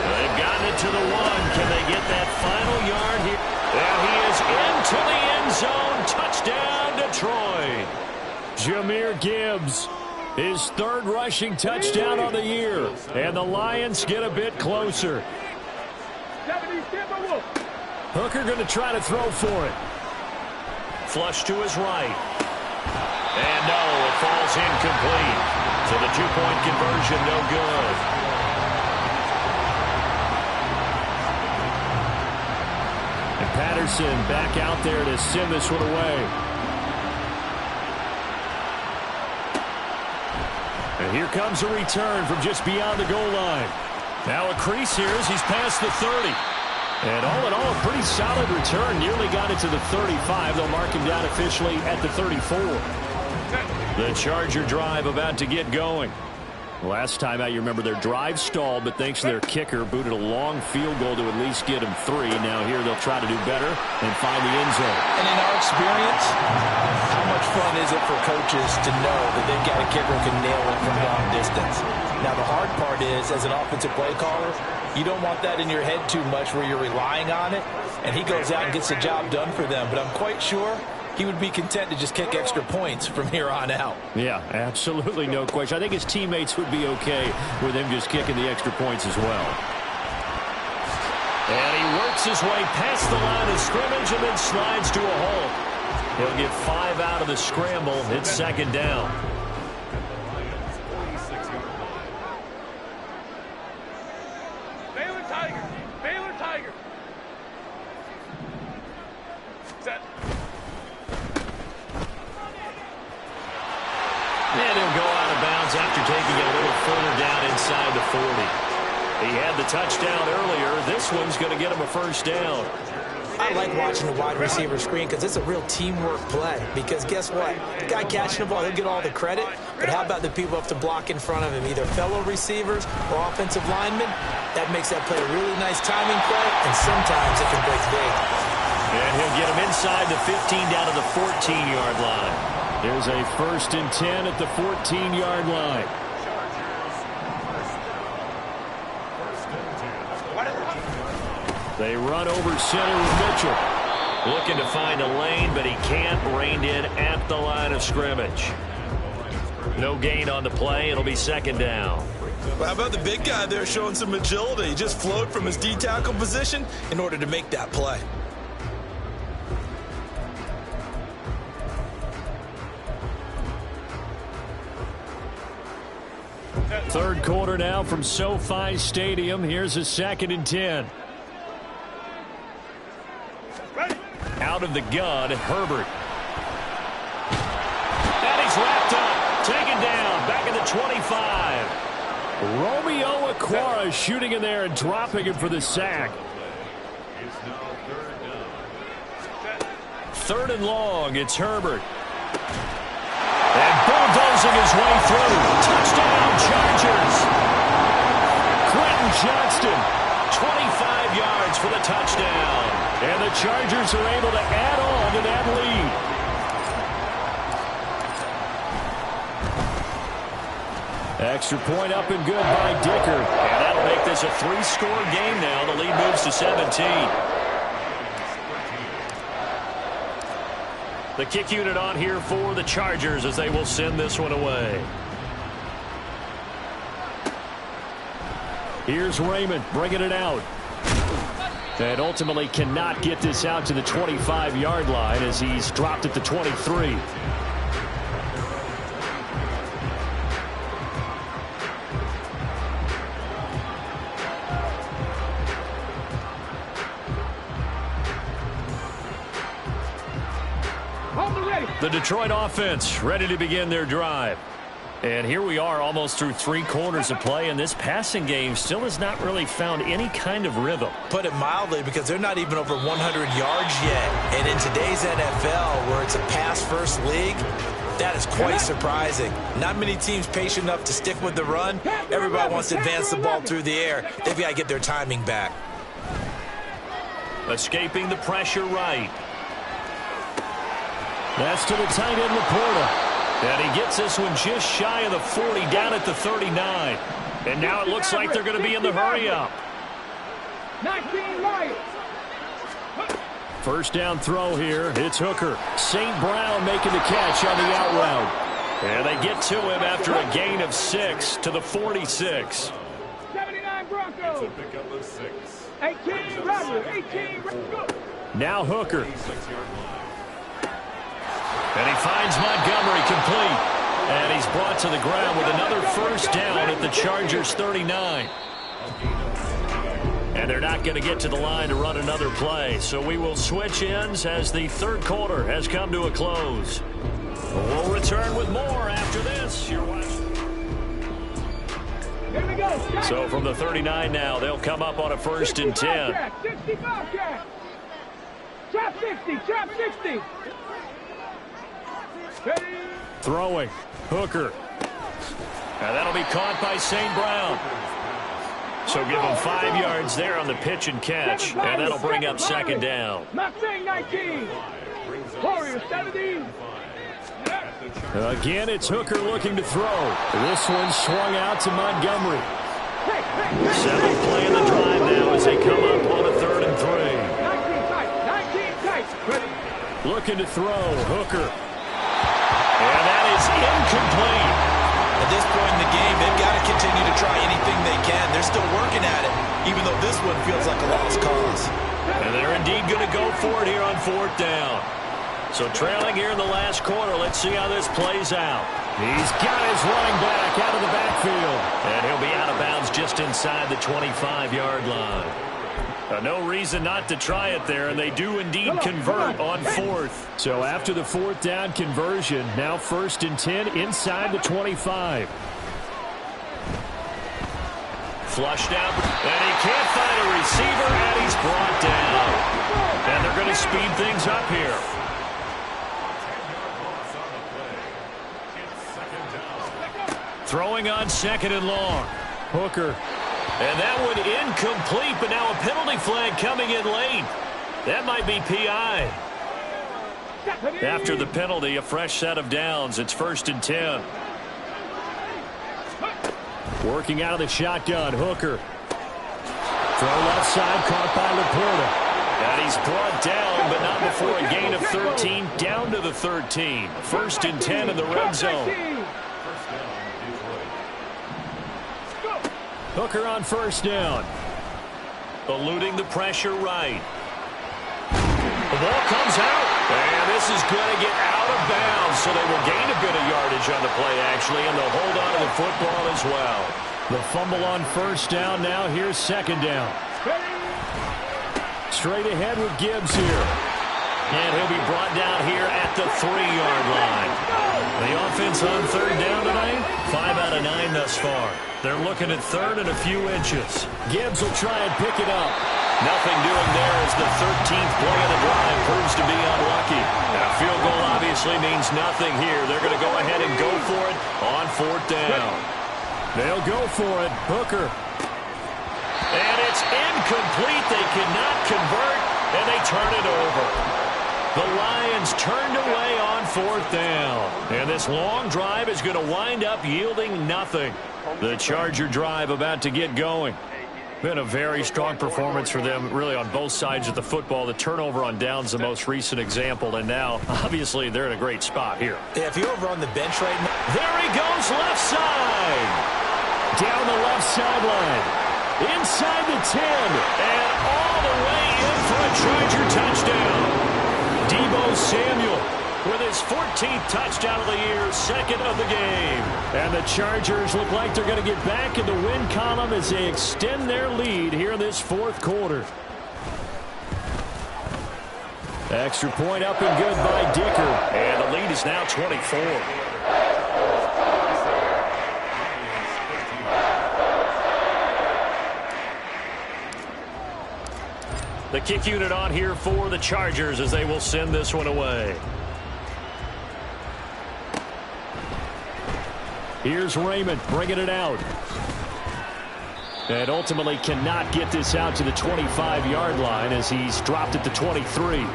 They've gotten it to the 1. Can they get that final yard here? There he is into the end zone. Touchdown, Detroit. Jahmyr Gibbs, his 3rd rushing touchdown on the year. And the Lions get a bit closer. Hooker going to try to throw for it. Flush to his right. And no, it falls incomplete. So the 2-point conversion, no good. And Patterson back out there to send this one away. And here comes a return from just beyond the goal line. Now a crease here as he's past the 30. And all in all, a pretty solid return. Nearly got it to the 35. They'll mark him down officially at the 34. The Charger drive about to get going. Last time out, you remember their drive stalled, but thanks to their kicker, booted a long field goal to at least get them 3. Now here they'll try to do better and find the end zone. And in our experience, how much fun is it for coaches to know that they've got a kicker who can nail it from long distance? Now the hard part is, as an offensive play caller, you don't want that in your head too much where you're relying on it, and he goes out and gets the job done for them. But I'm quite sure he would be content to just kick extra points from here on out. Yeah, absolutely, no question. I think his teammates would be okay with him just kicking the extra points as well. And he works his way past the line of scrimmage and then slides to a halt. He'll get 5 out of the scramble. It's 2nd down. Baylor Tigers. Baylor Tigers. Set. And he'll go out of bounds after taking it a little further down inside the 40. He had the touchdown earlier. This one's going to get him a 1st down. I like watching the wide receiver screen because it's a real teamwork play. Because guess what? The guy catching the ball, he'll get all the credit. But how about the people up to block in front of him, either fellow receivers or offensive linemen? That makes that play a really nice timing play, and sometimes it can break big. And he'll get him inside the 15 down to the 14-yard line. There's a 1st and 10 at the 14-yard line. They run over center with Mitchell. Looking to find a lane, but he can't. Reined in at the line of scrimmage. No gain on the play. It'll be 2nd down. Well, how about the big guy there showing some agility? He just flowed from his D-tackle position in order to make that play. Third quarter now from SoFi Stadium. Here's a 2nd and 10. Out of the gun, Herbert. And he's wrapped up. Taken down. Back at the 25. Romeo Okwara shooting in there and dropping him for the sack. Third and long. It's Herbert. And bulldozing his way through. Touchdown, Chargers. Quentin Johnston, 25 yards for the touchdown. And the Chargers are able to add on to that lead. Extra point up and good by Dicker. And that'll make this a 3-score game now. The lead moves to 17. The kick unit on here for the Chargers as they will send this one away. Here's Raymond bringing it out. And ultimately cannot get this out to the 25-yard line as he's dropped at the 23. The Detroit offense ready to begin their drive. And here we are almost through 3 quarters of play, and this passing game still has not really found any kind of rhythm. Put it mildly, because they're not even over 100 yards yet. And in today's NFL, where it's a pass-first league, that is quite surprising. Not many teams patient enough to stick with the run. Everybody wants to advance the ball through the air. They've got to get their timing back. Escaping the pressure right. That's to the tight end, Laporta. And he gets this one just shy of the 40, down at the 39. And now it looks like they're going to be in the hurry-up. 19 Lions. First down throw here. It's Hooker. St. Brown making the catch on the out route. And they get to him after a gain of 6 to the 46. 79 Broncos. 18 Robert. 18 Broncos. Now Hooker. And he finds Montgomery complete. And he's brought to the ground with another first down at the Chargers 39. And they're not going to get to the line to run another play. So we will switch ends as the third quarter has come to a close. We'll return with more after this. You're watching. Here we go. So from the 39 now, they'll come up on a 1st and 10. 65 jack. Trap 60. Trap 60. Throwing. Hooker. And that'll be caught by St. Brown. So give him 5 yards there on the pitch and catch. And that'll bring up 2nd down. Mustang 19. Warriors 17. Again, it's Hooker looking to throw. This one swung out to Montgomery. 7th play in the drive now as they come up on a 3rd and 3. Looking to throw. Hooker. And that is incomplete. At this point in the game, they've got to continue to try anything they can. They're still working at it, even though this one feels like a lost cause. And they're indeed going to go for it here on 4th down. So trailing here in the last quarter, let's see how this plays out. He's got his running back out of the backfield. And he'll be out of bounds just inside the 25-yard line. No reason not to try it there, and they do indeed convert on 4th. So after the 4th down conversion, now 1st and 10 inside the 25. Flushed out, and he can't find a receiver, and he's brought down. And they're going to speed things up here. Throwing on 2nd and long. Hooker. And that one incomplete, but now a penalty flag coming in late. That might be PI. After the penalty, a fresh set of downs. It's 1st and 10. Working out of the shotgun, Hooker. Throw left side, caught by Laporta. And he's brought down, but not before a gain of 13, down to the 13. 1st and 10 in the red zone. Hooker on 1st down. Eluding the pressure right. The ball comes out. And this is going to get out of bounds, so they will gain a bit of yardage on the play, actually, and they'll hold on to the football as well. The fumble on first down now. Here's second down. Straight ahead with Gibbs here. And he'll be brought down here at the 3-yard line. The offense on third down tonight, 5 out of 9 thus far. They're looking at third and a few inches. Gibbs will try and pick it up. Nothing doing there as the 13th play of the drive proves to be unlucky. Now, a field goal obviously means nothing here. They're going to go ahead and go for it on fourth down. They'll go for it. Hooker. And it's incomplete. They cannot convert, and they turn it over. The Lions turned away on fourth down. And this long drive is going to wind up yielding nothing. The Charger drive about to get going. Been a very strong performance for them, really, on both sides of the football. The turnover on downs, the most recent example, and now, obviously, they're in a great spot here. Yeah, if you're over on the bench right now. There he goes, left side. Down the left sideline. Inside the 10, and all the way in for a Charger touchdown. Deebo Samuel with his 14th touchdown of the year, second of the game. And the Chargers look like they're going to get back in the win column as they extend their lead here in this fourth quarter. Extra point up and good by Dicker. And the lead is now 24. The kick unit on here for the Chargers as they will send this one away. Here's Raymond bringing it out. And ultimately cannot get this out to the 25-yard line as he's dropped at the 23.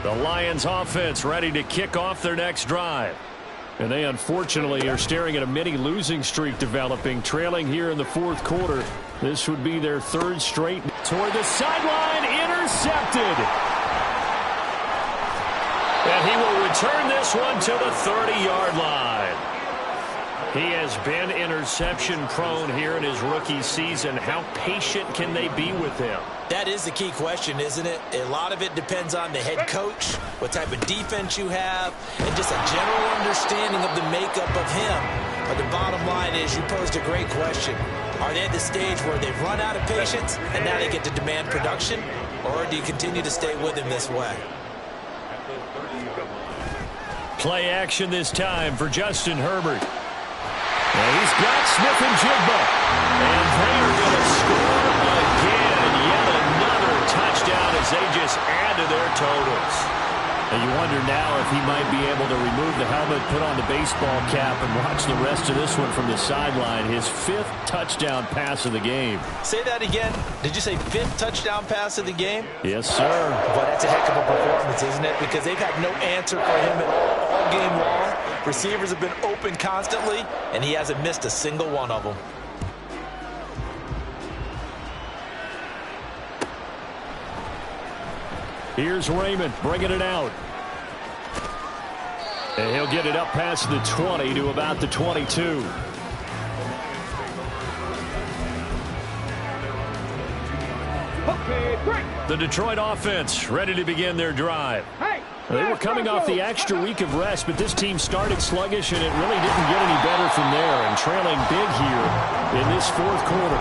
The Lions offense ready to kick off their next drive. And they unfortunately are staring at a mini losing streak developing, trailing here in the fourth quarter. This would be their third straight. Toward the sideline, intercepted. And he will return this one to the 30-yard line. He has been interception prone here in his rookie season. How patient can they be with him? That is the key question, isn't it? A lot of it depends on the head coach, what type of defense you have, and just a general understanding of the makeup of him. But the bottom line is you posed a great question. Are they at the stage where they've run out of patience and now they get to demand production? Or do you continue to stay with him this way? Play action this time for Justin Herbert. And he's got Smith and Jigba. And they are going to score again. Yet another touchdown as they just add to their totals. And you wonder now if he might be able to remove the helmet, put on the baseball cap, and watch the rest of this one from the sideline. His 5th touchdown pass of the game. Say that again. Did you say 5th touchdown pass of the game? Yes, sir. Boy, that's a heck of a performance, isn't it? Because they've had no answer for him all game long. Receivers have been open constantly, and he hasn't missed a single one of them. Here's Raymond bringing it out. And he'll get it up past the 20 to about the 22. The Detroit offense ready to begin their drive. They were coming off the extra week of rest, but this team started sluggish, and it really didn't get any better from there, and trailing big here in this fourth quarter.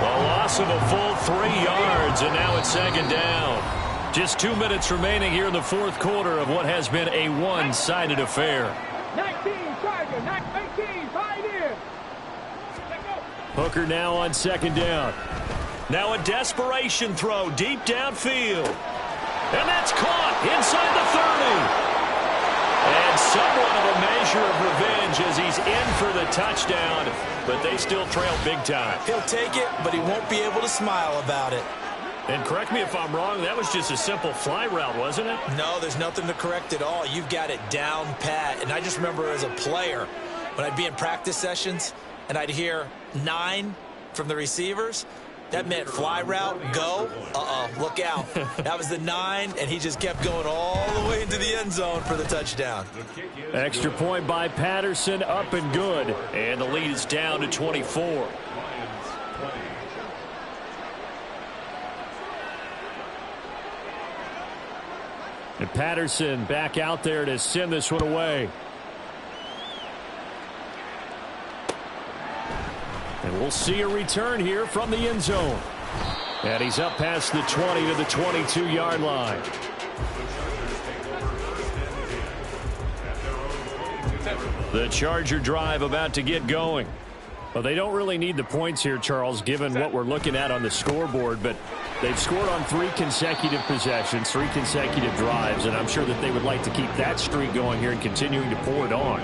A loss of a full 3 yards, and now it's second down. Just 2 minutes remaining here in the fourth quarter of what has been a one-sided affair. 19 Charger, 19 Pioneer. Hooker now on second down. Now a desperation throw deep downfield. And that's caught inside the 30. And somewhat of a measure of revenge as he's in for the touchdown, but they still trail big time. He'll take it, but he won't be able to smile about it. And correct me if I'm wrong, that was just a simple fly route, wasn't it? No, there's nothing to correct at all. You've got it down pat. And I just remember as a player, when I'd be in practice sessions and I'd hear 9 from the receivers, that meant fly route, go, look out. That was the 9, and he just kept going all the way into the end zone for the touchdown. Extra point by Patterson, up and good. And the lead is down to 24. And Patterson back out there to send this one away. And we'll see a return here from the end zone. And he's up past the 20 to the 22-yard line. The Charger drive about to get going. Well, they don't really need the points here, Charles, given what we're looking at on the scoreboard, but they've scored on 3 consecutive possessions, 3 consecutive drives, and I'm sure that they would like to keep that streak going here and continuing to pour it on.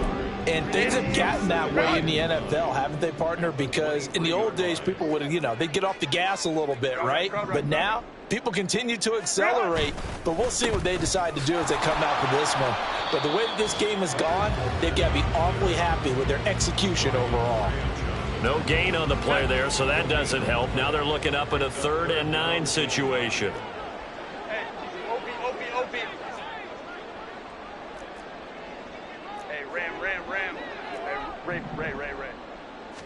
And things have gotten that way in the NFL, haven't they, partner? Because in the old days, people would, they'd get off the gas a little bit, right? But now, people continue to accelerate. But we'll see what they decide to do as they come out for this one. But the way that this game has gone, they've got to be awfully happy with their execution overall. No gain on the play there, so that doesn't help. Now they're looking up at a 3rd and 9 situation. Hey, OP. Hey, Ram. Hey, Ray.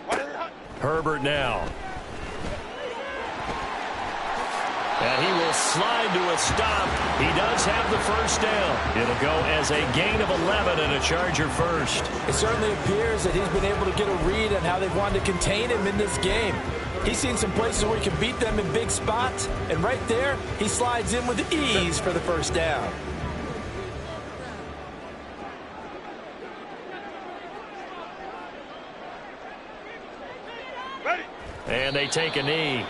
What is that? Herbert now. And he will slide to a stop. He does have the first down. It'll go as a gain of 11 and a Charger first. It certainly appears that he's been able to get a read on how they've wanted to contain him in this game. He's seen some places where he can beat them in big spots, and right there, he slides in with ease for the first down. Ready. And they take a knee.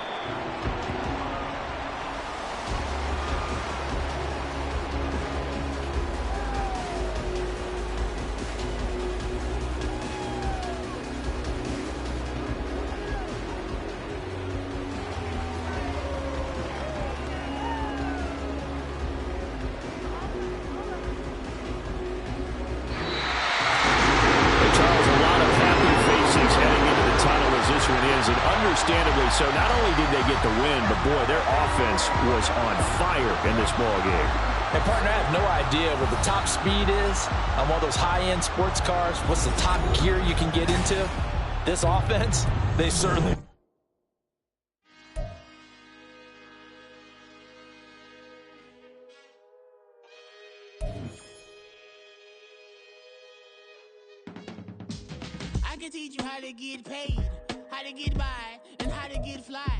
Understandably so. Not only did they get the win, but boy, their offense was on fire in this ball game. And partner, I have no idea what the top speed is on one of those high-end sports cars. What's the top gear you can get into? This offense, they certainly... I can teach you how to get paid, how to get by, and how to get fly.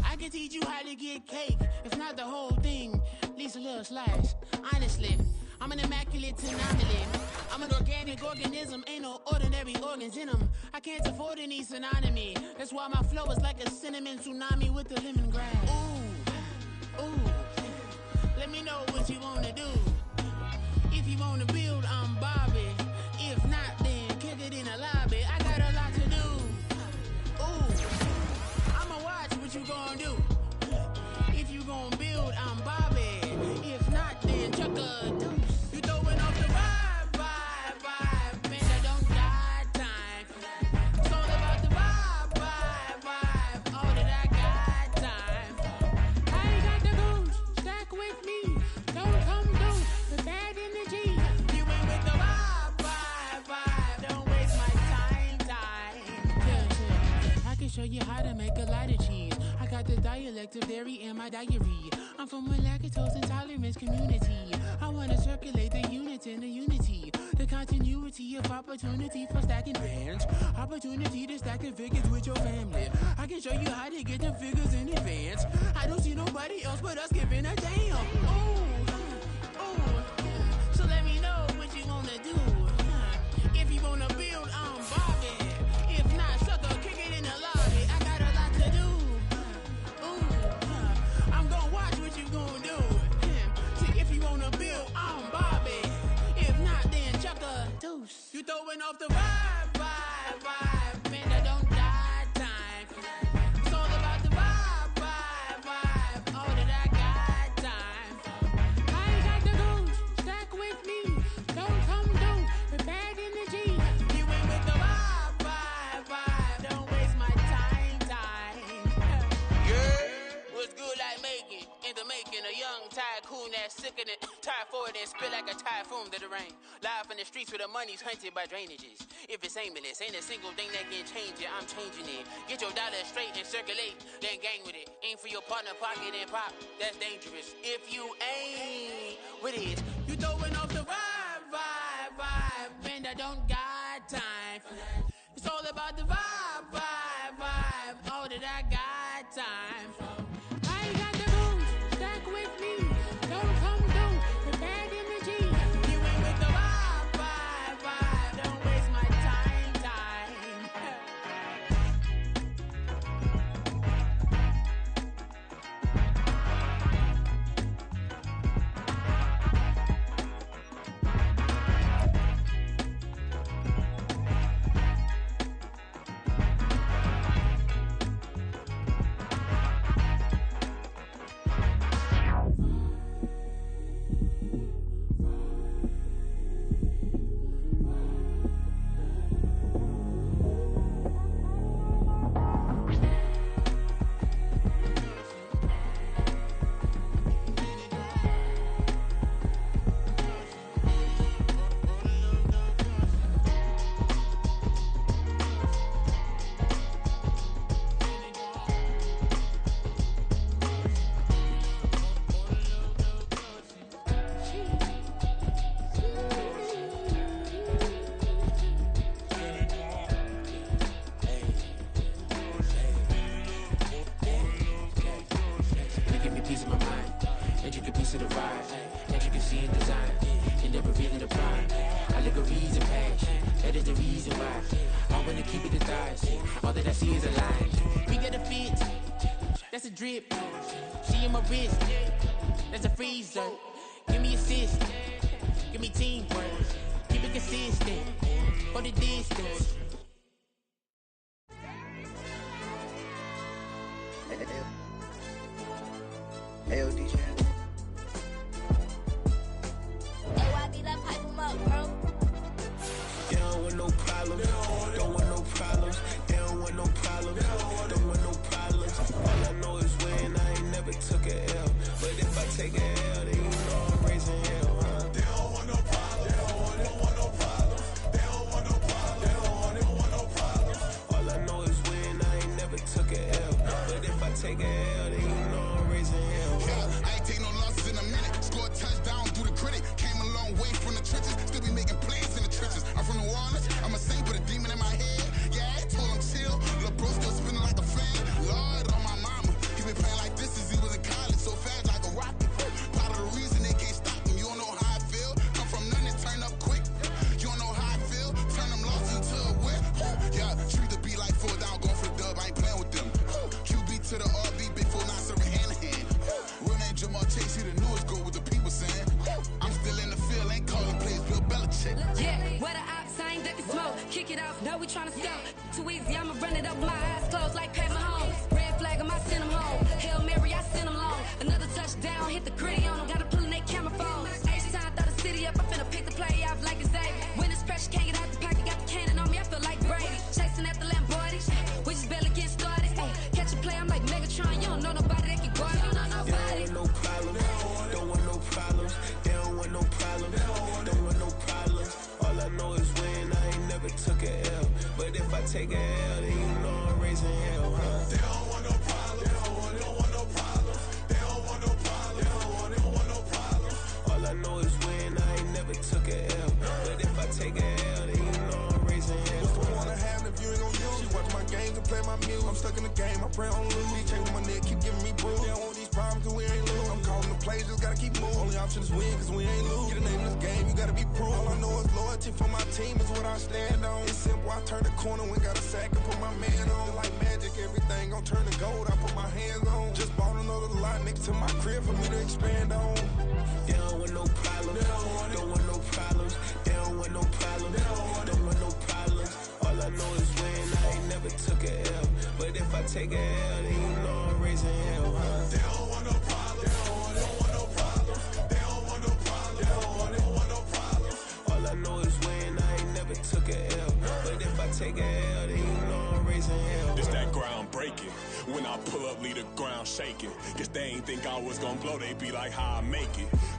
I can teach you how to get cake, if not the whole thing, at least a little slice. Honestly, I'm an immaculate anomaly. I'm an organic organism, ain't no ordinary organs in them. I can't afford any synonymy. That's why my flow is like a cinnamon tsunami with the lemongrass. Ooh, let me know what you wanna do. If you wanna build, I'm Bobby. If not, then kick it in a lobby. I got a lot to do. Ooh, I'ma watch what you gonna do. If you gonna build, I'm Bobby. If not, then chuck a deuce. You throwing off the vibe. Man, I don't got time. It's all about the vibe. All that I got time. I ain't got the goose. Stack with me. Don't come through with bad energy. You ain't with the vibe. Don't waste my time. Yeah. I can show you how to make a lot of cheese. I got the dialect of dairy in my diary. I'm from a lactose intolerance community. I wanna circulate the units in the unity. The continuity of opportunity for stacking bands. Opportunity to stack the figures with your family. I can show you how to get the figures in advance. I don't see nobody else but us giving a damn. Ooh. So let me know what you wanna do. If you wanna build, I'm Bobby. If not, sucker, kick it in the lobby. I got a lot to do. Ooh, I'm gonna watch what you gonna do. See, if you wanna build, I'm Bobby. If not, then chuck a deuce. You throwing off the vibe. Man, I don't got time. It's all about the vibe. All that I got time. I ain't got the goose. Stack with me. Don't come through with bad energy. You ain't with the vibe. Don't waste my time. Yeah, what's good like making? In the making, a young tycoon that's sicker than typhoid and spit like a typhoon to the rain. Live in the streets where the money's hunted by drainages. If it's aimless, ain't a single thing that can change it. I'm changing it. Get your dollar straight and circulate, then gang with it. Aim for your partner, pocket and pop. That's dangerous. If you ain't What is? You throwing off the vibe, man, I don't got time for that. It's all about the vibe. All that I got time for. I ain't got the booze, stack with me. Don't come through with bad energy. You ain't with the vibe. Don't waste my time. Drip, she in my wrist, that's a freezer. Give me assist, give me teamwork, keep it consistent, for the distance. AOD channel. AYB, that pipe him up, bro. They don't want no problems, don't want no problems. They don't want no problems, don't want no problems. All I know is when I ain't never took a L. But if I take a L, then you know I'm raising hell, huh? They don't want no problems. They don't want no problems. They don't want no problems. They don't want no problems. All I know is when I ain't never took a L. But if I take a L, then you know I'm raising hell, huh? Yeah, I ain't take no losses in a minute. Scored touchdown through the critic. Came a long way from the trenches. Still be making plays in the trenches. I'm from New Orleans. I'm a saint with a demon in my head. Yeah, I told him chill. Lil' bro still spinning like a fan. Lord on my mama. He been playing like this since he was in college. So fast like a rocket. Part of the reason they can't stop him. You don't know how I feel. Come from nothing, turn up quick. You don't know how I feel. Turn them losses into a whip. Yeah, treat the beat like 4 down, going for the dub. I ain't playing with them. QB to the RB, big 4 9 serving hand to hand. Real name Jamar Chase, he the newest goal with the people saying. I'm still in the field, ain't calling plays, Bill Belichick. Yeah, where the ops ain't ducking smoke. Kick it off, know we tryna score. Too easy, I'ma run it up with my eyes closed like Pat Mahomes. Red flag 'em, I send 'em home. Hail Mary, I send 'em long. Another touchdown, hit the gritty on 'em. Gotta pull in they camera phones. H-time, throw the city up, I finna pick the play off like it's Xavier. When it's pressure, can't get out the pocket, got the cannon on me, I feel like Brady. Chasing after Lamborghini, we just barely get started. Ay, catch a play, I'm like Megatron, you don't know nobody that can guard it. You know nobody. They don't want no problems, don't want no problems. They don't want no problems, don't want no problems. All I know is when I ain't never took a L. But if I take a L, then you know I'm raising hell, huh? They don't want no problems. They don't want no problems. They don't want no problems. They don't want no problems. All I know is when I ain't never took a L. But if I take a L, then you know I'm raising hell. What's the point of having if you ain't gon' use? She watch my games and play my music. I'm stuck in the game, I pray on lose. He changing my neck, keep giving me bruise. They don't want these problems cause we ain't lose. I'm calling the plays, just gotta keep moving. Only option is win cause we ain't lose. Get the name of this game, you gotta be proof. All I know is loyalty for my team is what I stand on. It's simple, I turn the corner when got a sack and put my man on. Like magic, everything gon' turn to gold, I put my hands on. Just bought another lot next to my crib for me to expand on. They don't want no problems, don't want no problems. They don't want no problems, don't want no problems. All I know is when I ain't never took a L. But if I take a L, then you know I'm raising hell, huh? They don't want no problems. They don't want no problems. They don't want no problems. They don't want no problems. All I know is when I ain't never took a L. But if I take a L, then you know I'm raising hell. It's that ground breaking. When I pull up, leave the ground shaking. Guess they ain't think I was gonna blow, they be like, how I make it.